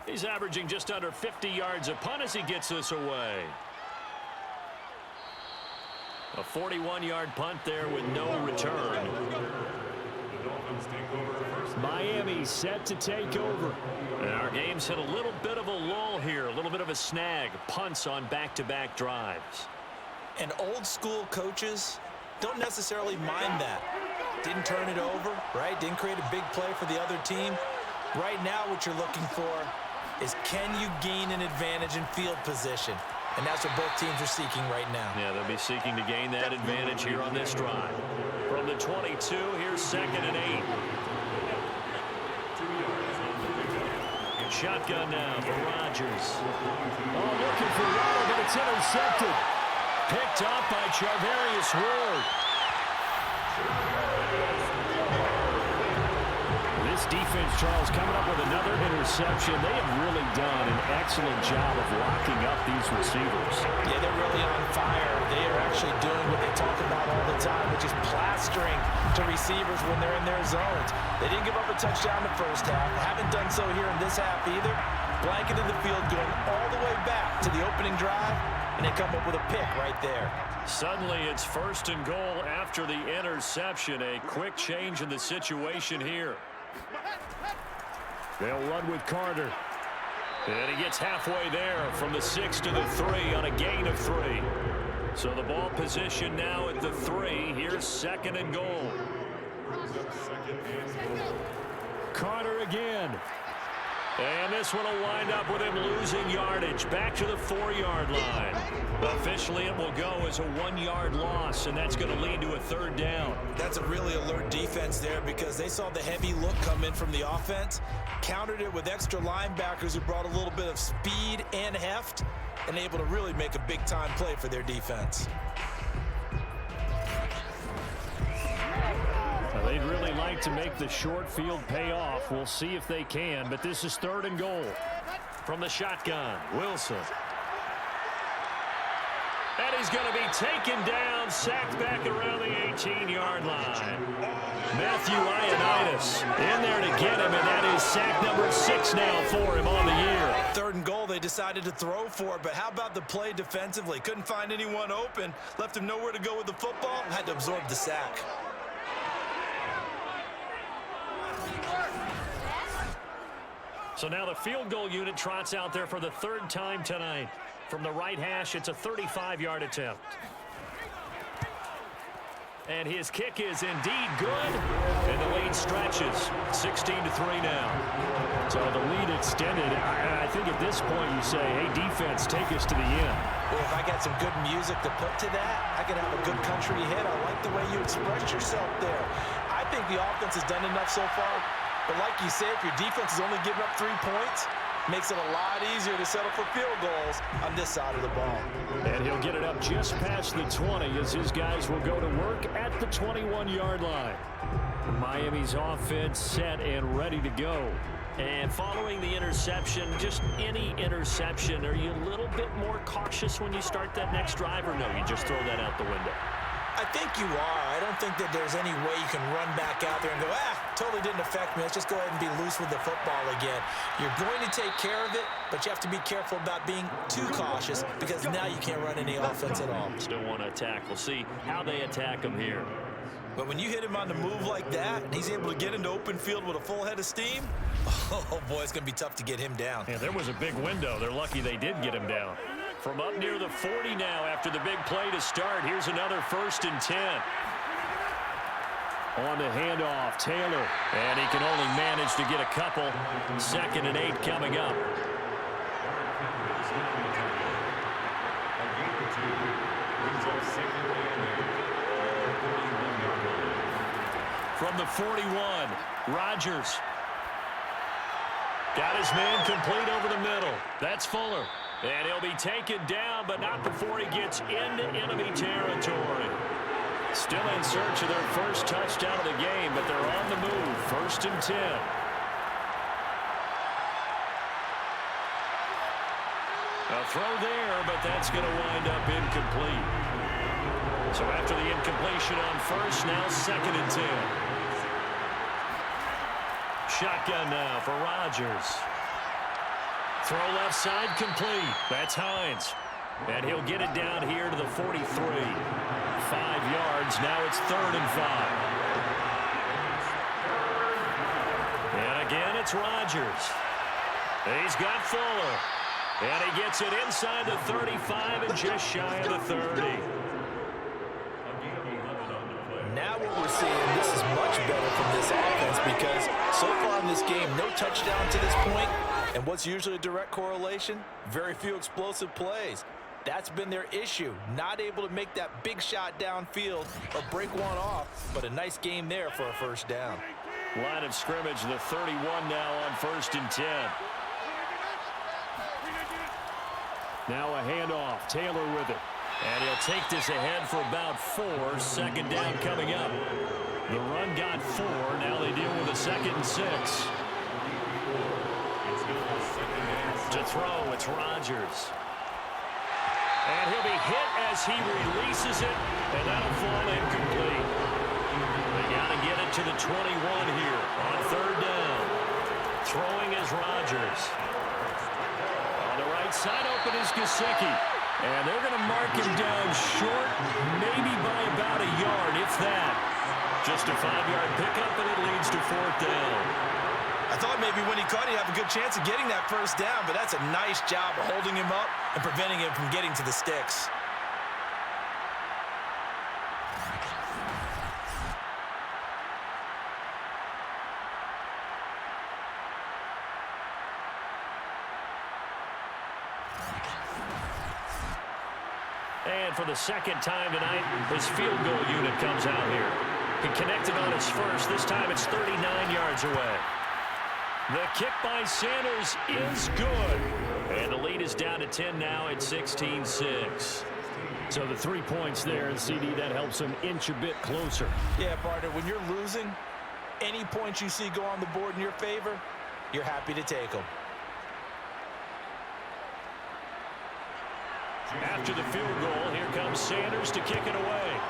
B: He's averaging just under 50 yards a punt as he gets this away. A 41-yard punt there with no return. Miami set to take over. And our game's hit a little bit of a lull here, a little bit of a snag. Punts on back-to-back drives.
C: And old school coaches don't necessarily mind that. Didn't turn it over, right? Didn't create a big play for the other team. Right now what you're looking for is can you gain an advantage in field position? And that's what both teams are seeking right now.
B: Yeah, they'll be seeking to gain that advantage here on this drive. From the 22, here's 2nd and 8. Shotgun now for Rodgers. Oh, looking for Waddle, but it's intercepted. Picked up by Charvarius Ward. This defense, Charles, coming up with another interception. They have really done an excellent job of locking up these receivers.
C: Yeah, they're really on fire. They are actually doing what they talk about all the time, which is plastering to receivers when they're in their zones. They didn't give up a touchdown the first half. Haven't done so here in this half either. Blanketed the field, going all the way back to the opening drive, and they come up with a pick right there.
B: Suddenly, it's 1st and goal after the interception. A quick change in the situation here.
G: They'll run with Carter.
B: And he gets halfway there from the 6 to the 3 on a gain of 3. So the ball position now at the 3. Here's 2nd and goal. Carter again. And this one will wind up with him losing yardage back to the 4-yard line. Officially, it will go as a 1-yard loss, and that's going to lead to a 3rd down.
C: That's a really alert defense there because they saw the heavy look come in from the offense, countered it with extra linebackers who brought a little bit of speed and heft, and able to really make a big-time play for their defense.
B: They'd really like to make the short field pay off. We'll see if they can, but this is 3rd and goal. From the shotgun, Wilson. And he's going to be taken down, sacked back around the 18-yard line. Matthew Ioannidis in there to get him, and that is sack number 6 now for him on the year.
C: 3rd and goal, they decided to throw for it, but how about the play defensively? Couldn't find anyone open, left him nowhere to go with the football, had to absorb the sack.
B: So now the field goal unit trots out there for the 3rd time tonight. From the right hash, it's a 35-yard attempt. And his kick is indeed good. And the lead stretches. 16-3 now. So the lead extended. I think at this point you say, hey, defense, take us to the end.
C: Well, if I got some good music to put to that, I could have a good country hit. I like the way you express yourself there. I think the offense has done enough so far. But like you say, if your defense is only giving up 3 points, makes it a lot easier to settle for field goals on this side of the ball.
B: And he'll get it up just past the 20 as his guys will go to work at the 21-yard line. Miami's offense set and ready to go. And following the interception, just any interception, are you a little bit more cautious when you start that next drive, or no, you just throw that out the window?
C: I think you are. I don't think that there's any way you can run back out there and go, totally didn't affect me. Let's just go ahead and be loose with the football again. You're going to take care of it, but you have to be careful about being too cautious because now you can't run any offense at all.
B: Still want to attack. We'll see how they attack him here.
C: But when you hit him on the move like that, and he's able to get into open field with a full head of steam, oh boy, it's going to be tough to get him down.
B: Yeah, there was a big window. They're lucky they did get him down. From up near the 40 now after the big play to start. Here's another 1st and 10. On the handoff, Taylor. And he can only manage to get a couple. 2nd and 8 coming up. From the 41, Rodgers. Got his man complete over the middle. That's Fuller. And he'll be taken down, but not before he gets into enemy territory. Still in search of their first touchdown of the game, but they're on the move. 1st and 10. A throw there, but that's going to wind up incomplete. So after the incompletion on 1st, now 2nd and 10. Shotgun now for Rodgers. Throw left side complete. That's Hines. And he'll get it down here to the 43. 5 yards. Now it's 3rd and 5. And again, it's Rodgers. He's got Fuller. And he gets it inside the 35 and just shy of the 30.
C: Now what we're seeing, this is much better from this offense because so far in this game, no touchdown to this point. And what's usually a direct correlation? Very few explosive plays. That's been their issue. Not able to make that big shot downfield or break one off, but a nice game there for a 1st down.
B: Line of scrimmage, the 31 now on 1st and 10. Now a handoff. Taylor with it. And he'll take this ahead for about 4. 2nd down coming up. The run got 4. Now they deal with a 2nd and 6. To throw, it's Rodgers. And he'll be hit as he releases it, and that'll fall incomplete. They got to get it to the 21 here on 3rd down. Throwing is Rodgers. On the right side open is Gesicki. And they're going to mark him down short, maybe by about a yard, if that. Just a 5-yard pickup, and it leads to 4th down.
C: I thought maybe when he caught it, he'd have a good chance of getting that first down, but that's a nice job of holding him up and preventing him from getting to the sticks.
B: And for the second time tonight, his field goal unit comes out here. He connected on his first. This time it's 39 yards away. The kick by Sanders is good. And the lead is down to 10 now at 16-6.
G: So the 3 points there, and CD, that helps him inch a bit closer.
C: Yeah, partner, when you're losing, any points you see go on the board in your favor, you're happy to take them.
B: After the field goal, here comes Sanders to kick it away.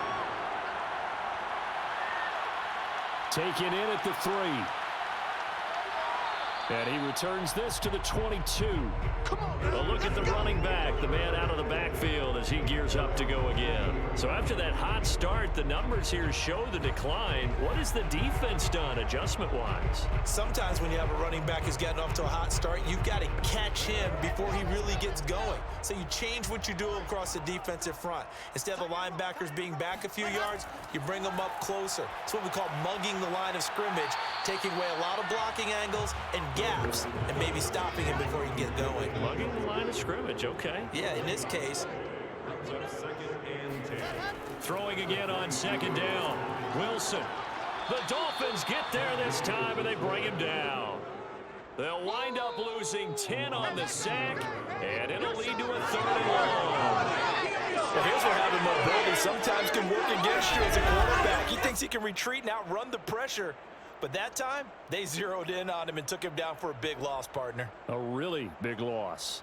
G: Taken in at the 3. And he returns this to the 22.
B: A look at the running back, the man out of the backfield as he gears up to go again. So after that hot start, the numbers here show the decline. What has the defense done adjustment-wise?
C: Sometimes when you have a running back who's getting off to a hot start, you've got to catch him before he really gets going. So you change what you do across the defensive front. Instead of the linebackers being back a few yards, you bring them up closer. It's what we call mugging the line of scrimmage, taking away a lot of blocking angles and gaps, and maybe stopping him before he can get going.
B: Mugging the line of scrimmage, okay.
C: Yeah, in this case.
B: Throwing again on second down. Wilson. The Dolphins get there this time, and they bring him down. They'll wind up losing 10 on the sack, and it'll lead to a 3rd and long.
C: Well, here's what having mobility sometimes can work against you as a quarterback. He thinks he can retreat and outrun the pressure. But that time, they zeroed in on him and took him down for a big loss, partner.
G: A really big loss.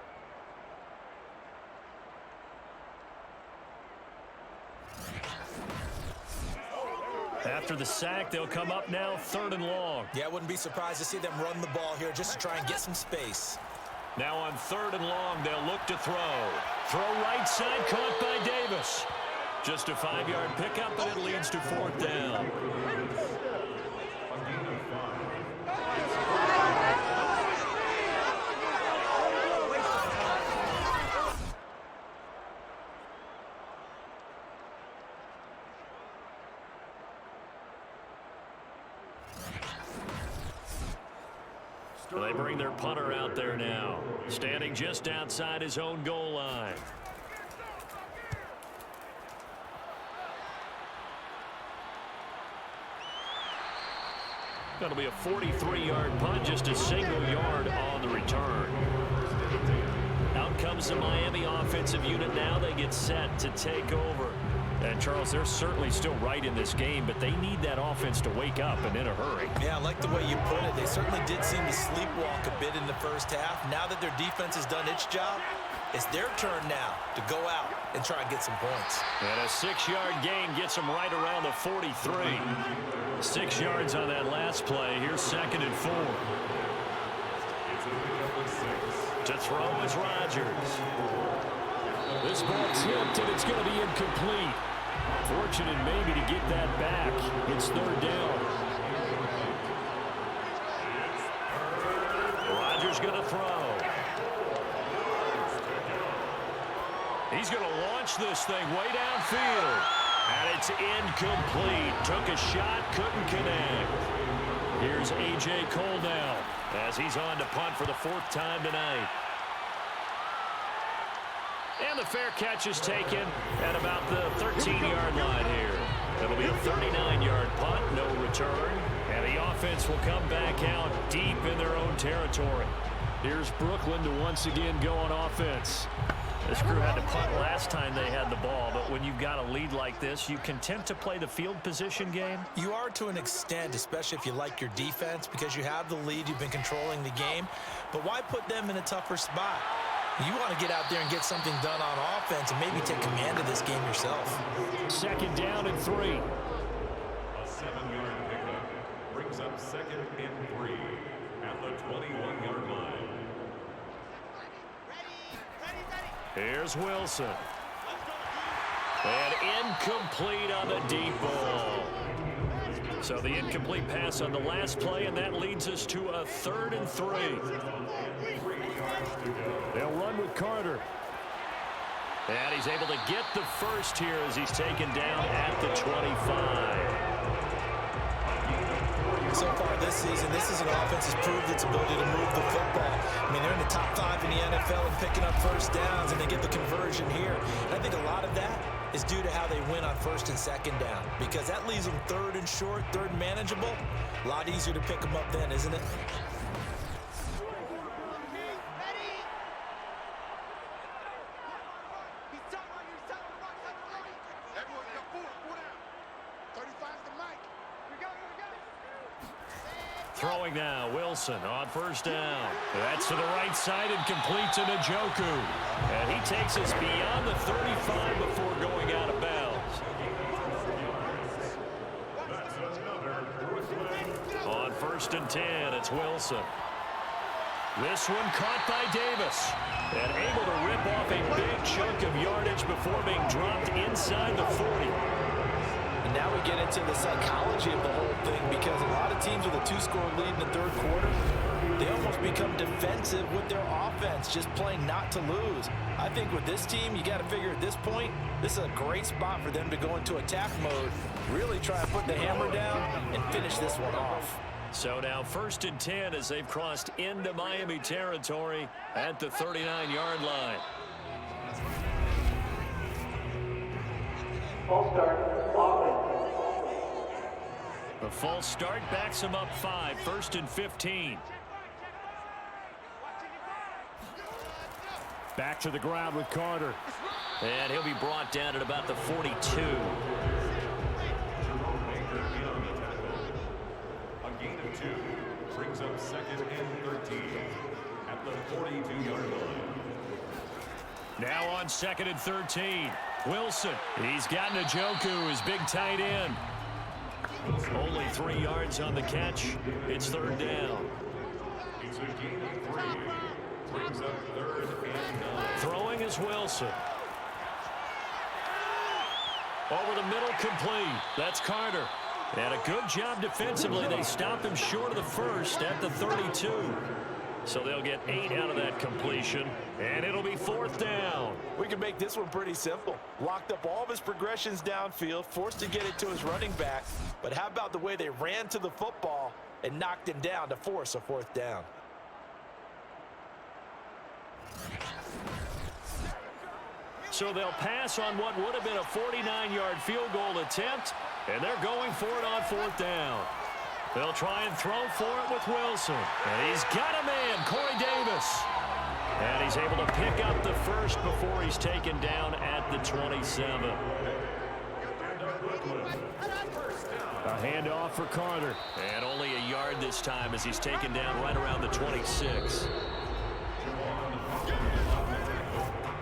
B: After the sack, they'll come up now 3rd and long.
C: Yeah, I wouldn't be surprised to see them run the ball here just to try and get some space.
B: Now on 3rd and long, they'll look to throw. Throw right side, caught by Davis. Just a 5-yard pickup, and it leads to 4th down. They bring their punter out there now, standing just outside his own goal line. That'll be a 43-yard punt, just a single yard on the return. Out comes the Miami offensive unit now. They get set to take over. And, Charles, they're certainly still right in this game, but they need that offense to wake up and in a hurry.
C: Yeah, I like the way you put it. They certainly did seem to sleepwalk a bit in the first half. Now that their defense has done its job, it's their turn now to go out and try and get some points.
B: And a 6-yard gain gets them right around the 43. 6 yards on that last play. Here's 2nd and 4. To throw is Rodgers.
G: This ball tipped, and it's going to be incomplete. Fortunate maybe to get that back. It's 3rd down.
B: Rodgers going to throw. He's going to launch this thing way downfield. And it's incomplete. Took a shot, couldn't connect. Here's A.J. Cole now as he's on to punt for the 4th time tonight. And the fair catch is taken at about the 13-yard line here. It'll be a 39-yard punt, no return. And the offense will come back out deep in their own territory.
G: Here's Brooklyn to once again go on offense.
B: This crew had to punt last time they had the ball, but when you've got a lead like this, you content to play the field position game?
C: You are to an extent, especially if you like your defense, because you have the lead, you've been controlling the game. But why put them in a tougher spot? You want to get out there and get something done on offense and maybe take command of this game yourself.
G: 2nd down and 3.
E: A 7-yard pickup brings up 2nd and 3 at the 21-yard line.
B: Here's Wilson. And incomplete on the deep ball. So the incomplete pass on the last play, and that leads us to a 3rd and 3. They'll run with Carter. And he's able to get the first here as he's taken down at the 25.
C: So far this season, this is an offense that's proved its ability to move the football. I mean, they're in the top 5 in the NFL and picking up first downs, and they get the conversion here. And I think a lot of that is due to how they win on 1st and 2nd down, because that leaves them 3rd and short, 3rd and manageable. A lot easier to pick them up then, isn't it?
B: Throwing now, Wilson on 1st down. That's to the right side and complete to Njoku. And he takes us beyond the 35 before going out of bounds. On 1st and 10, it's Wilson. This one caught by Davis. And able to rip off a big chunk of yardage before being dropped inside the 40.
C: And now we get into the psychology of the whole thing, because a lot of teams with a 2-score lead in the 3rd quarter, they almost become defensive with their offense, just playing not to lose. I think with this team, you got to figure at this point, this is a great spot for them to go into attack mode, really try to put the hammer down and finish this one off.
B: So now 1st and 10 as they've crossed into Miami territory at the 39-yard line.
D: False start.
B: The false start backs him up 5, 1st and 15. Back to the ground with Carter. And he'll be brought down at about the 42.
E: A gain of 2 brings up 2nd and 13 at the 42-yard line.
B: Now on 2nd and 13. Wilson. He's got Njoku, his big tight end. Only 3 yards on the catch. It's 3rd down.
E: It's a gain of 3. Brings up 3rd and 9.
B: Throwing is Wilson. Over the middle, complete. That's Carter. And a good job defensively. They stop him short of the 1st at the 32. So they'll get 8 out of that completion, and it'll be 4th down.
C: We can make this one pretty simple. Locked up all of his progressions downfield, forced to get it to his running back. But how about the way they ran to the football and knocked him down to force a 4th down?
B: So they'll pass on what would have been a 49-yard field goal attempt, and they're going for it on 4th down. They'll try and throw for it with Wilson. And he's got a man, Corey Davis. And he's able to pick up the 1st before he's taken down at the 27. A handoff for Carter. And only a yard this time as he's taken down right around the 26.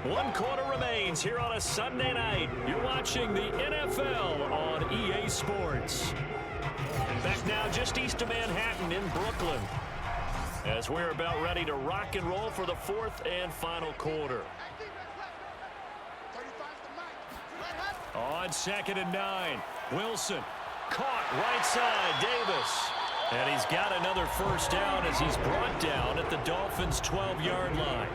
B: 1 quarter remains here on a Sunday night. You're watching the NFL on EA Sports. Back now just east of Manhattan in Brooklyn, as we're about ready to rock and roll for the 4th and final quarter. On 2nd and 9, Wilson caught right side, Davis. And he's got another 1st down as he's brought down at the Dolphins' 12-yard line.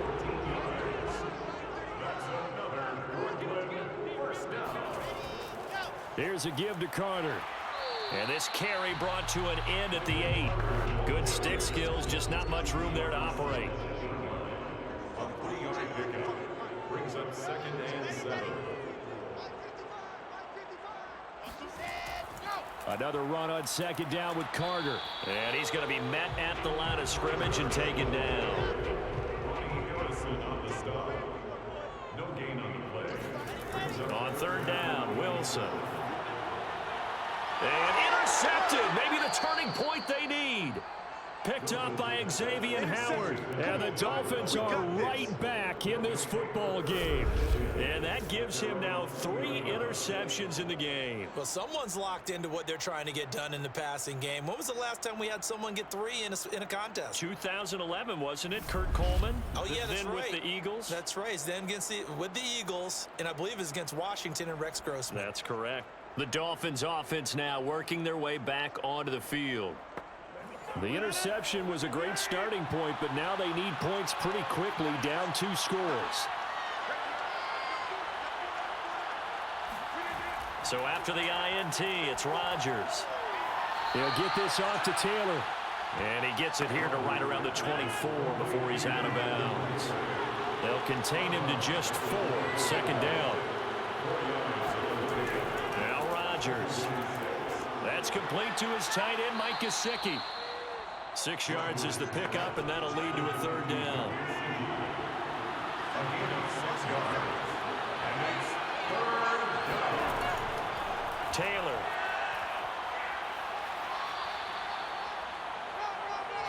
B: Here's a give to Carter. And this carry brought to an end at the 8. Good stick skills, just not much room there to operate.
E: A 3-yard pickup brings up 2nd and 7.
B: Another run on 2nd down with Carter. And he's going to be met at the line of scrimmage and taken down.
E: On the stop. No gain on the play.
B: On 3rd down, Wilson. And intercepted. Maybe the turning point they need. Picked up by Xavier Howard. And the Dolphins are right back in this football game. And that gives him now 3 interceptions in the game.
C: Well, someone's locked into what they're trying to get done in the passing game. When was the last time we had someone get 3 in a contest?
B: 2011, wasn't it? Kurt Coleman?
C: Oh, yeah, that's
B: then
C: right.
B: With the Eagles?
C: That's right. Then with the Eagles, and I believe it's against Washington and Rex Grossman.
B: That's correct. The Dolphins offense now working their way back onto the field.
G: The interception was a great starting point, but now they need points pretty quickly, down 2 scores.
B: So after the INT, it's Rodgers.
G: He'll get this off to Taylor.
B: And he gets it here to right around the 24 before he's out of bounds. They'll contain him to just 4, second down. Now Rodgers. That's complete to his tight end, Mike Gesicki. 6 yards is the pickup, and that'll lead to a 3rd down. Taylor.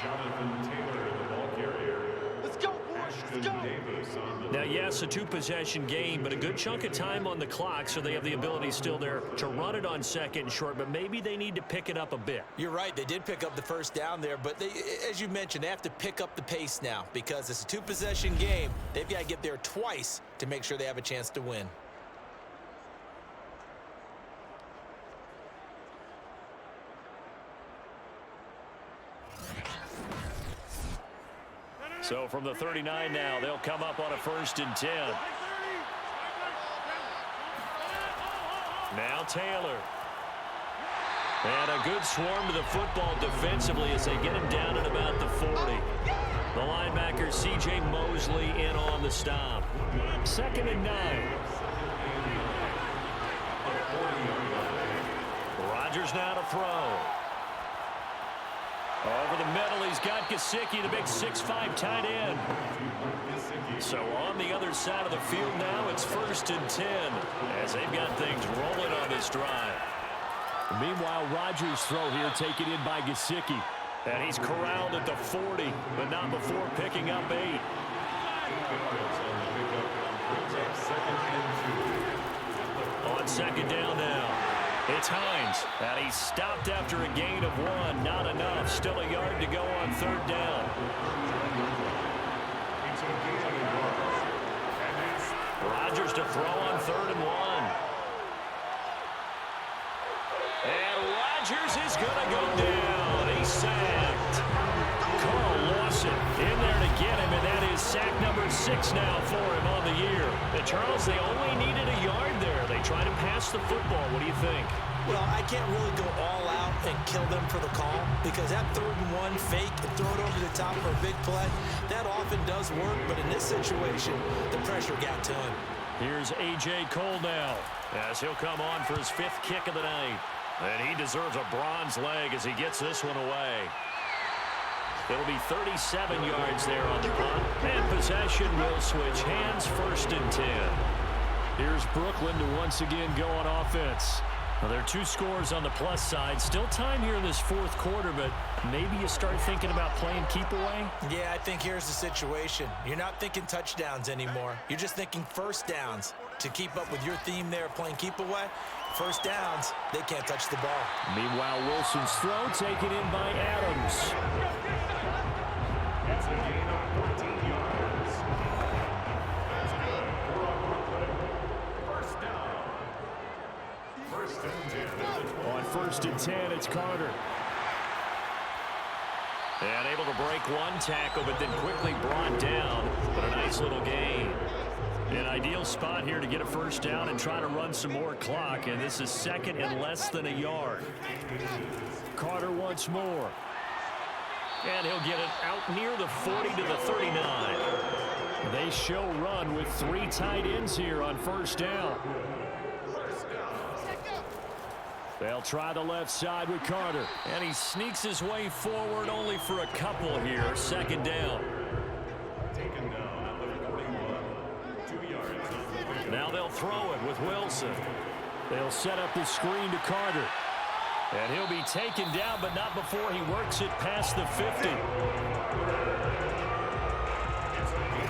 E: Jonathan Taylor, the ball carrier.
F: Let's go, boys. Let's go.
E: Davis on the
B: Now, yes, a 2-possession game, but a good chunk of time on the clock, so they have the ability still there to run it on 2nd and short, but maybe they need to pick it up a bit.
C: You're right. They did pick up the 1st down there, but they, as you mentioned, they have to pick up the pace now because it's a 2-possession game. They've got to get there twice to make sure they have a chance to win.
B: So from the 39 now, they'll come up on a 1st and 10. Now Taylor. And a good swarm to the football defensively as they get him down at about the 40. The linebacker C.J. Mosley in on the stop. 2nd and 9. Rodgers now to throw. Over the middle, he's got Gesicki, the big 6'5" tight end. So on the other side of the field now, it's 1st and 10 as they've got things rolling on this drive.
G: Meanwhile, Rodgers' throw here taken in by Gesicki.
B: And he's corralled at the 40, but not before picking up 8. On 2nd down now. It's Hines, and he's stopped after a gain of 1. Not enough. Still a yard to go on 3rd down. Rodgers to throw on 3rd and 1. And Rodgers is going to go down. He's sacked. Carl Lawson in there to get him, and that is sack number 6 now for him on the year. And Charles, they only needed a yard there. They try to pass the football. What do you think?
C: Well, I can't really go all out and kill them for the call because that 3rd and 1 fake and throw it over the top for a big play, that often does work. But in this situation, the pressure got to him.
B: Here's A.J. Cole now as he'll come on for his 5th kick of the night. And he deserves a bronze leg as he gets this one away. It'll be 37 yards there on the punt. And possession will switch hands, 1st and 10.
G: Here's Brooklyn to once again go on offense.
B: Well, there are 2 scores on the plus side. Still time here in this 4th quarter, but maybe you start thinking about playing keep away?
C: Yeah, I think here's the situation. You're not thinking touchdowns anymore. You're just thinking 1st downs. To keep up with your theme there, playing keep away, 1st downs, they can't touch the ball.
G: Meanwhile, Wilson's throw taken in by Adams.
E: It's a gain of 14 yards. That's good for Brooklyn. 1st down. 1st and 10.
G: On 1st and 10, it's Carter.
B: And able to break 1 tackle, but then quickly brought down. But a nice little gain. An ideal spot here to get a 1st down and try to run some more clock. And this is 2nd and less than a yard.
G: Carter once more.
B: And he'll get it out near the 40 to the 39.
G: They show run with 3 tight ends here on 1st down. They'll try the left side with Carter.
B: And he sneaks his way forward only for a couple here. 2nd down.
E: Taken down at the 41. 2 yards on the field.
B: Now they'll throw it with Wilson.
G: They'll set up the screen to Carter.
B: And he'll be taken down, but not before he works it past the 50.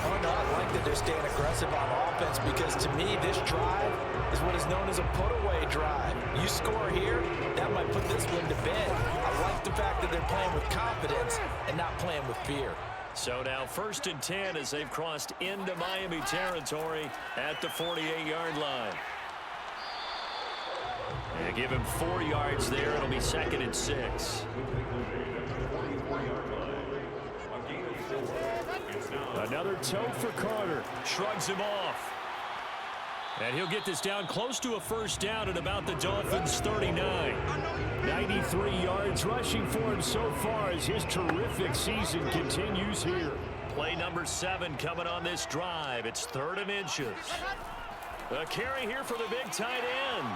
C: Oh, no, I like that they're staying aggressive on offense because to me, this drive is what is known as a put-away drive. You score here, that might put this one to bed. I like the fact that they're playing with confidence and not playing with fear.
B: So now 1st and 10 as they've crossed into Miami territory at the 48-yard line. They give him 4 yards there. It'll be 2nd and 6.
G: Another tote for Carter.
B: Shrugs him off.
G: And he'll get this down close to a first down at about the Dolphins' 39. 93 yards rushing for him so far as his terrific season continues here.
B: Play number 7 coming on this drive. It's 3rd and inches. A carry here for the big tight end.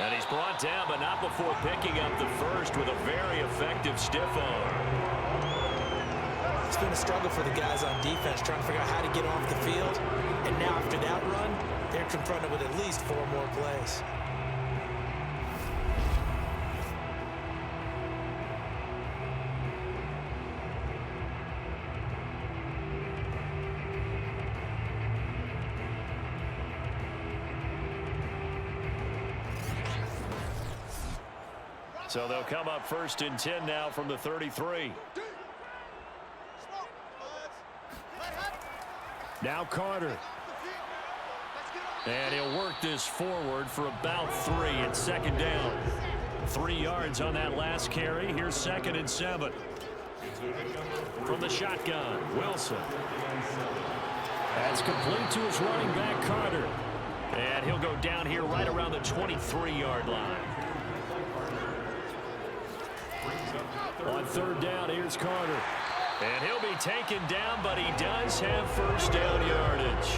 B: And he's brought down, but not before picking up the first with a very effective stiff arm.
C: It's been a struggle for the guys on defense trying to figure out how to get off the field. And now after that run, they're confronted with at least 4 more plays.
B: So they'll come up 1st and 10 now from the 33.
G: Now Carter.
B: And he'll work this forward for about 3. It's 2nd down. 3 yards on that last carry. Here's 2nd and 7. From the shotgun, Wilson.
G: That's complete to his running back, Carter.
B: And he'll go down here right around the 23-yard line.
G: On 3rd down, here's Carter.
B: And he'll be taken down, but he does have first down yardage.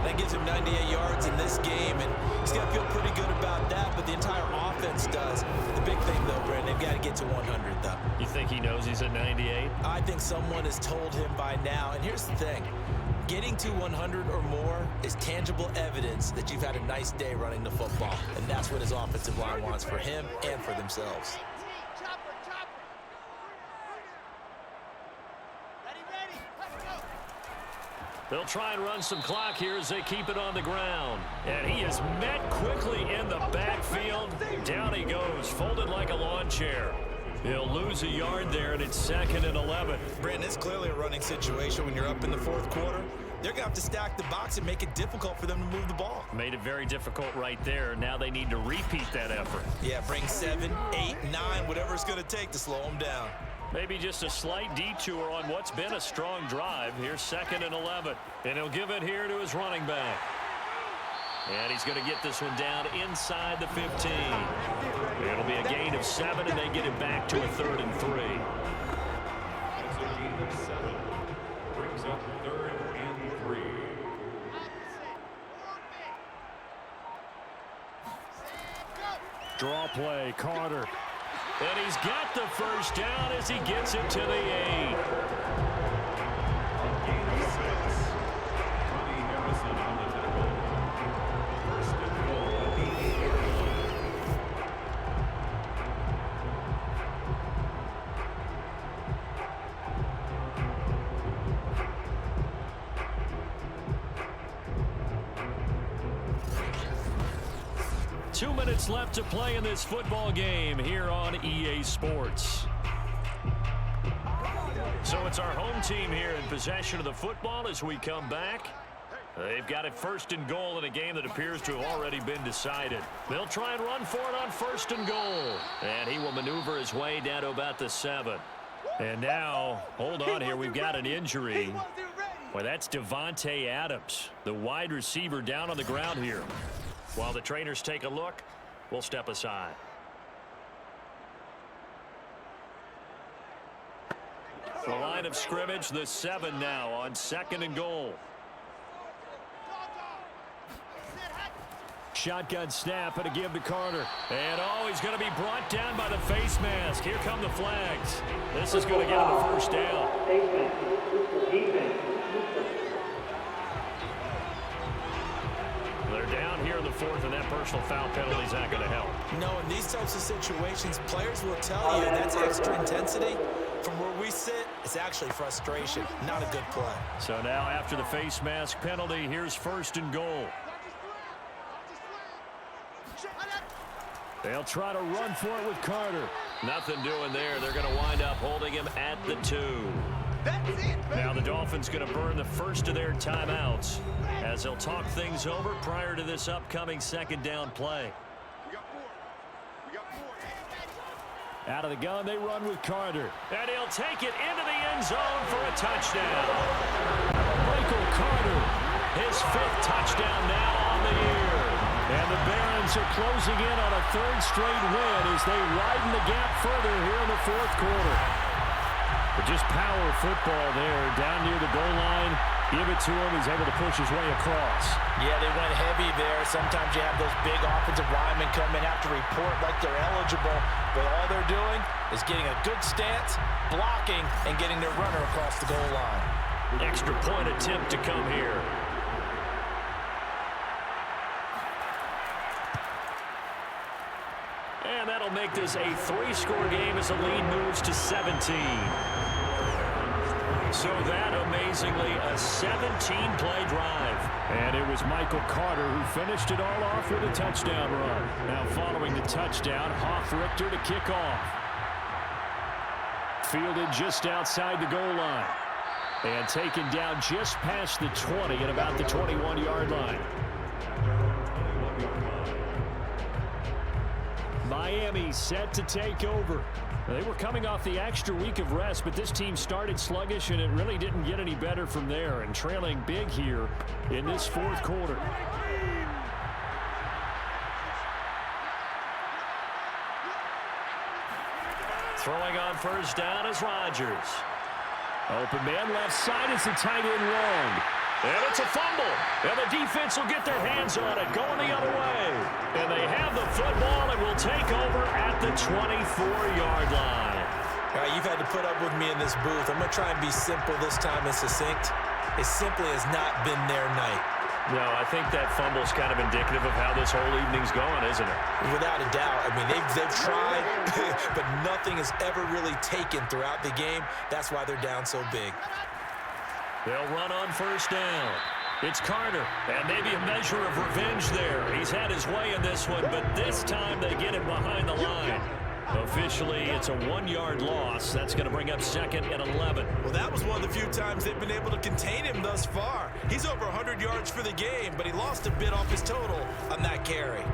C: That gives him 98 yards in this game, and he's got to feel pretty good about that, but the entire offense does. The big thing, though, Brandon, they've got to get to 100, though.
B: You think he knows he's at 98?
C: I think someone has told him by now, and here's the thing. Getting to 100 or more is tangible evidence that you've had a nice day running the football, and that's what his offensive line wants for him and for themselves.
B: They'll try and run some clock here as they keep it on the ground. And he is met quickly in the backfield. Down he goes, folded like a lawn chair. He'll lose a yard there, and it's 2nd and 11.
C: Brandon, it's clearly a running situation when you're up in the 4th quarter. They're going to have to stack the box and make it difficult for them to move the ball.
B: Made it very difficult right there. Now they need to repeat that effort.
C: Yeah, bring 7, 8, 9, whatever it's going to take to slow them down.
B: Maybe just a slight detour on what's been a strong drive. Here's 2nd and 11. And he'll give it here to his running back. And he's going to get this one down inside the 15. It'll be a gain of 7, and they get it back to a 3rd and 3.
E: That's a gain of 7. Brings up 3rd and 3.
G: Draw play, Carter.
B: And he's got the first down as he gets it to the 8.
E: Gain of 6. Ronnie Harrison on the tackle. 1st and goal at the 8.
B: Two minutes left to play in this football game here on EA Sports. So it's our home team here in possession of the football as we come back. They've got it 1st and goal in a game that appears to have already been decided. They'll try and run for it on 1st and goal. And he will maneuver his way down to about the 7. And now, hold on here, we've got an injury. Well, that's Devontae Adams, the wide receiver down on the ground here. While the trainers take a look, we'll step aside. The line of scrimmage, the 7 now on 2nd and goal.
G: Shotgun snap and a give to Carter.
B: And he's going to be brought down by the face mask. Here come the flags. This is going to get him the first down. They're down here in the 4th, and that personal foul penalty is not going to help.
C: No, in these types of situations, players will tell you that's extra intensity. From where we sit, it's actually frustration, not a good play.
B: So now after the face mask penalty, here's 1st and goal.
G: They'll try to run for it with Carter.
B: Nothing doing there. They're going to wind up holding him at the 2. Now the Dolphins going to burn the first of their timeouts as they'll talk things over prior to this upcoming second down play.
G: Out of the gun, they run with Carter.
B: And he'll take it into the end zone for a touchdown.
G: Michael Carter,
B: his 5th touchdown now on the year.
G: And the Barons are closing in on a 3rd straight win as they widen the gap further here in the 4th quarter. But just power football there, down near the goal line. Give it to him. He's able to push his way across.
C: Yeah, they went heavy there. Sometimes you have those big offensive linemen come in, have to report like they're eligible. But all they're doing is getting a good stance, blocking, and getting their runner across the goal line.
B: Extra point attempt to come here. And that'll make this a 3-score game as the lead moves to 17. So that, amazingly, a 17-play drive.
G: And it was Michael Carter who finished it all off with a touchdown run. Now following the touchdown, Hoff-Richter to kick off. Fielded just outside the goal line. And taken down just past the 20 at about the 21-yard line. Miami set to take over. They were coming off the extra week of rest, but this team started sluggish, and it really didn't get any better from there, and trailing big here in this 4th quarter.
B: Throwing on first down is Rodgers.
G: Open man left side as the tight end wrong.
B: And it's a fumble. And the defense will get their hands on it, going the other way. And they have the football and will take over at the 24-yard line.
C: All right, you've had to put up with me in this booth. I'm going to try and be simple this time and succinct. It simply has not been their night.
B: No, I think that fumble's kind of indicative of how this whole evening's going, isn't it?
C: Without a doubt. I mean, they've tried, but nothing has ever really taken throughout the game. That's why they're down so big.
B: They'll run on first down. It's Carter, and maybe a measure of revenge there. He's had his way in this one, but this time they get him behind the line. Officially, it's a 1-yard loss. That's going to bring up 2nd and 11.
C: Well, that was one of the few times they've been able to contain him thus far. He's over 100 yards for the game, but he lost a bit off his total on that carry.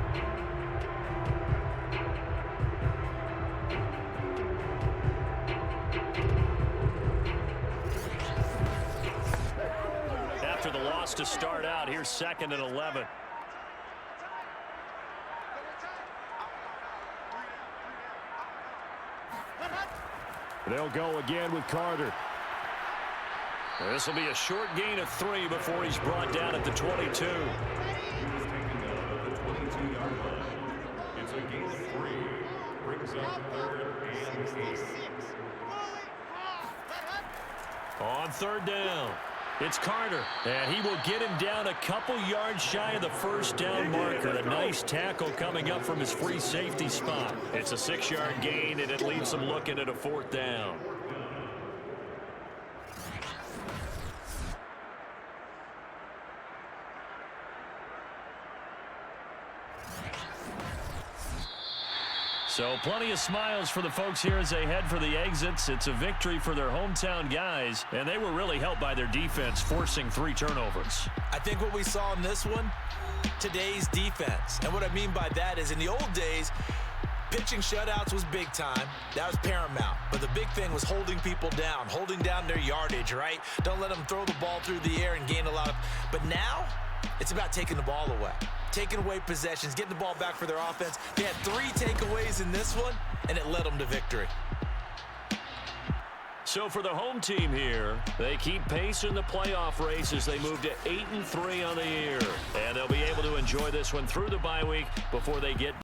B: After the loss to start out, here's 2nd and 11.
G: They'll go again with Carter.
B: This will be a short gain of 3 before he's brought down at the 22.
E: It's taken down at the 22-yard line. It's a gain of 3. Brings up 3rd and 8.
B: On 3rd down, it's Carter, and he will get him down a couple yards shy of the first down marker. A nice tackle coming up from his free safety spot. It's a 6-yard gain, and it leaves him looking at a 4th down. So plenty of smiles for the folks here as they head for the exits. It's a victory for their hometown guys, and they were really helped by their defense, forcing 3 turnovers.
C: I think what we saw in this one, today's defense. And what I mean by that is in the old days, pitching shutouts was big time. That was paramount. But the big thing was holding people down, holding down their yardage, right? Don't let them throw the ball through the air and gain a lot of... But now, it's about taking the ball away. Taking away possessions, getting the ball back for their offense. They had 3 takeaways in this one, and it led them to victory.
B: So for the home team here, they keep pace in the playoff race as they move to 8-3 on the year. And they'll be able to enjoy this one through the bye week before they get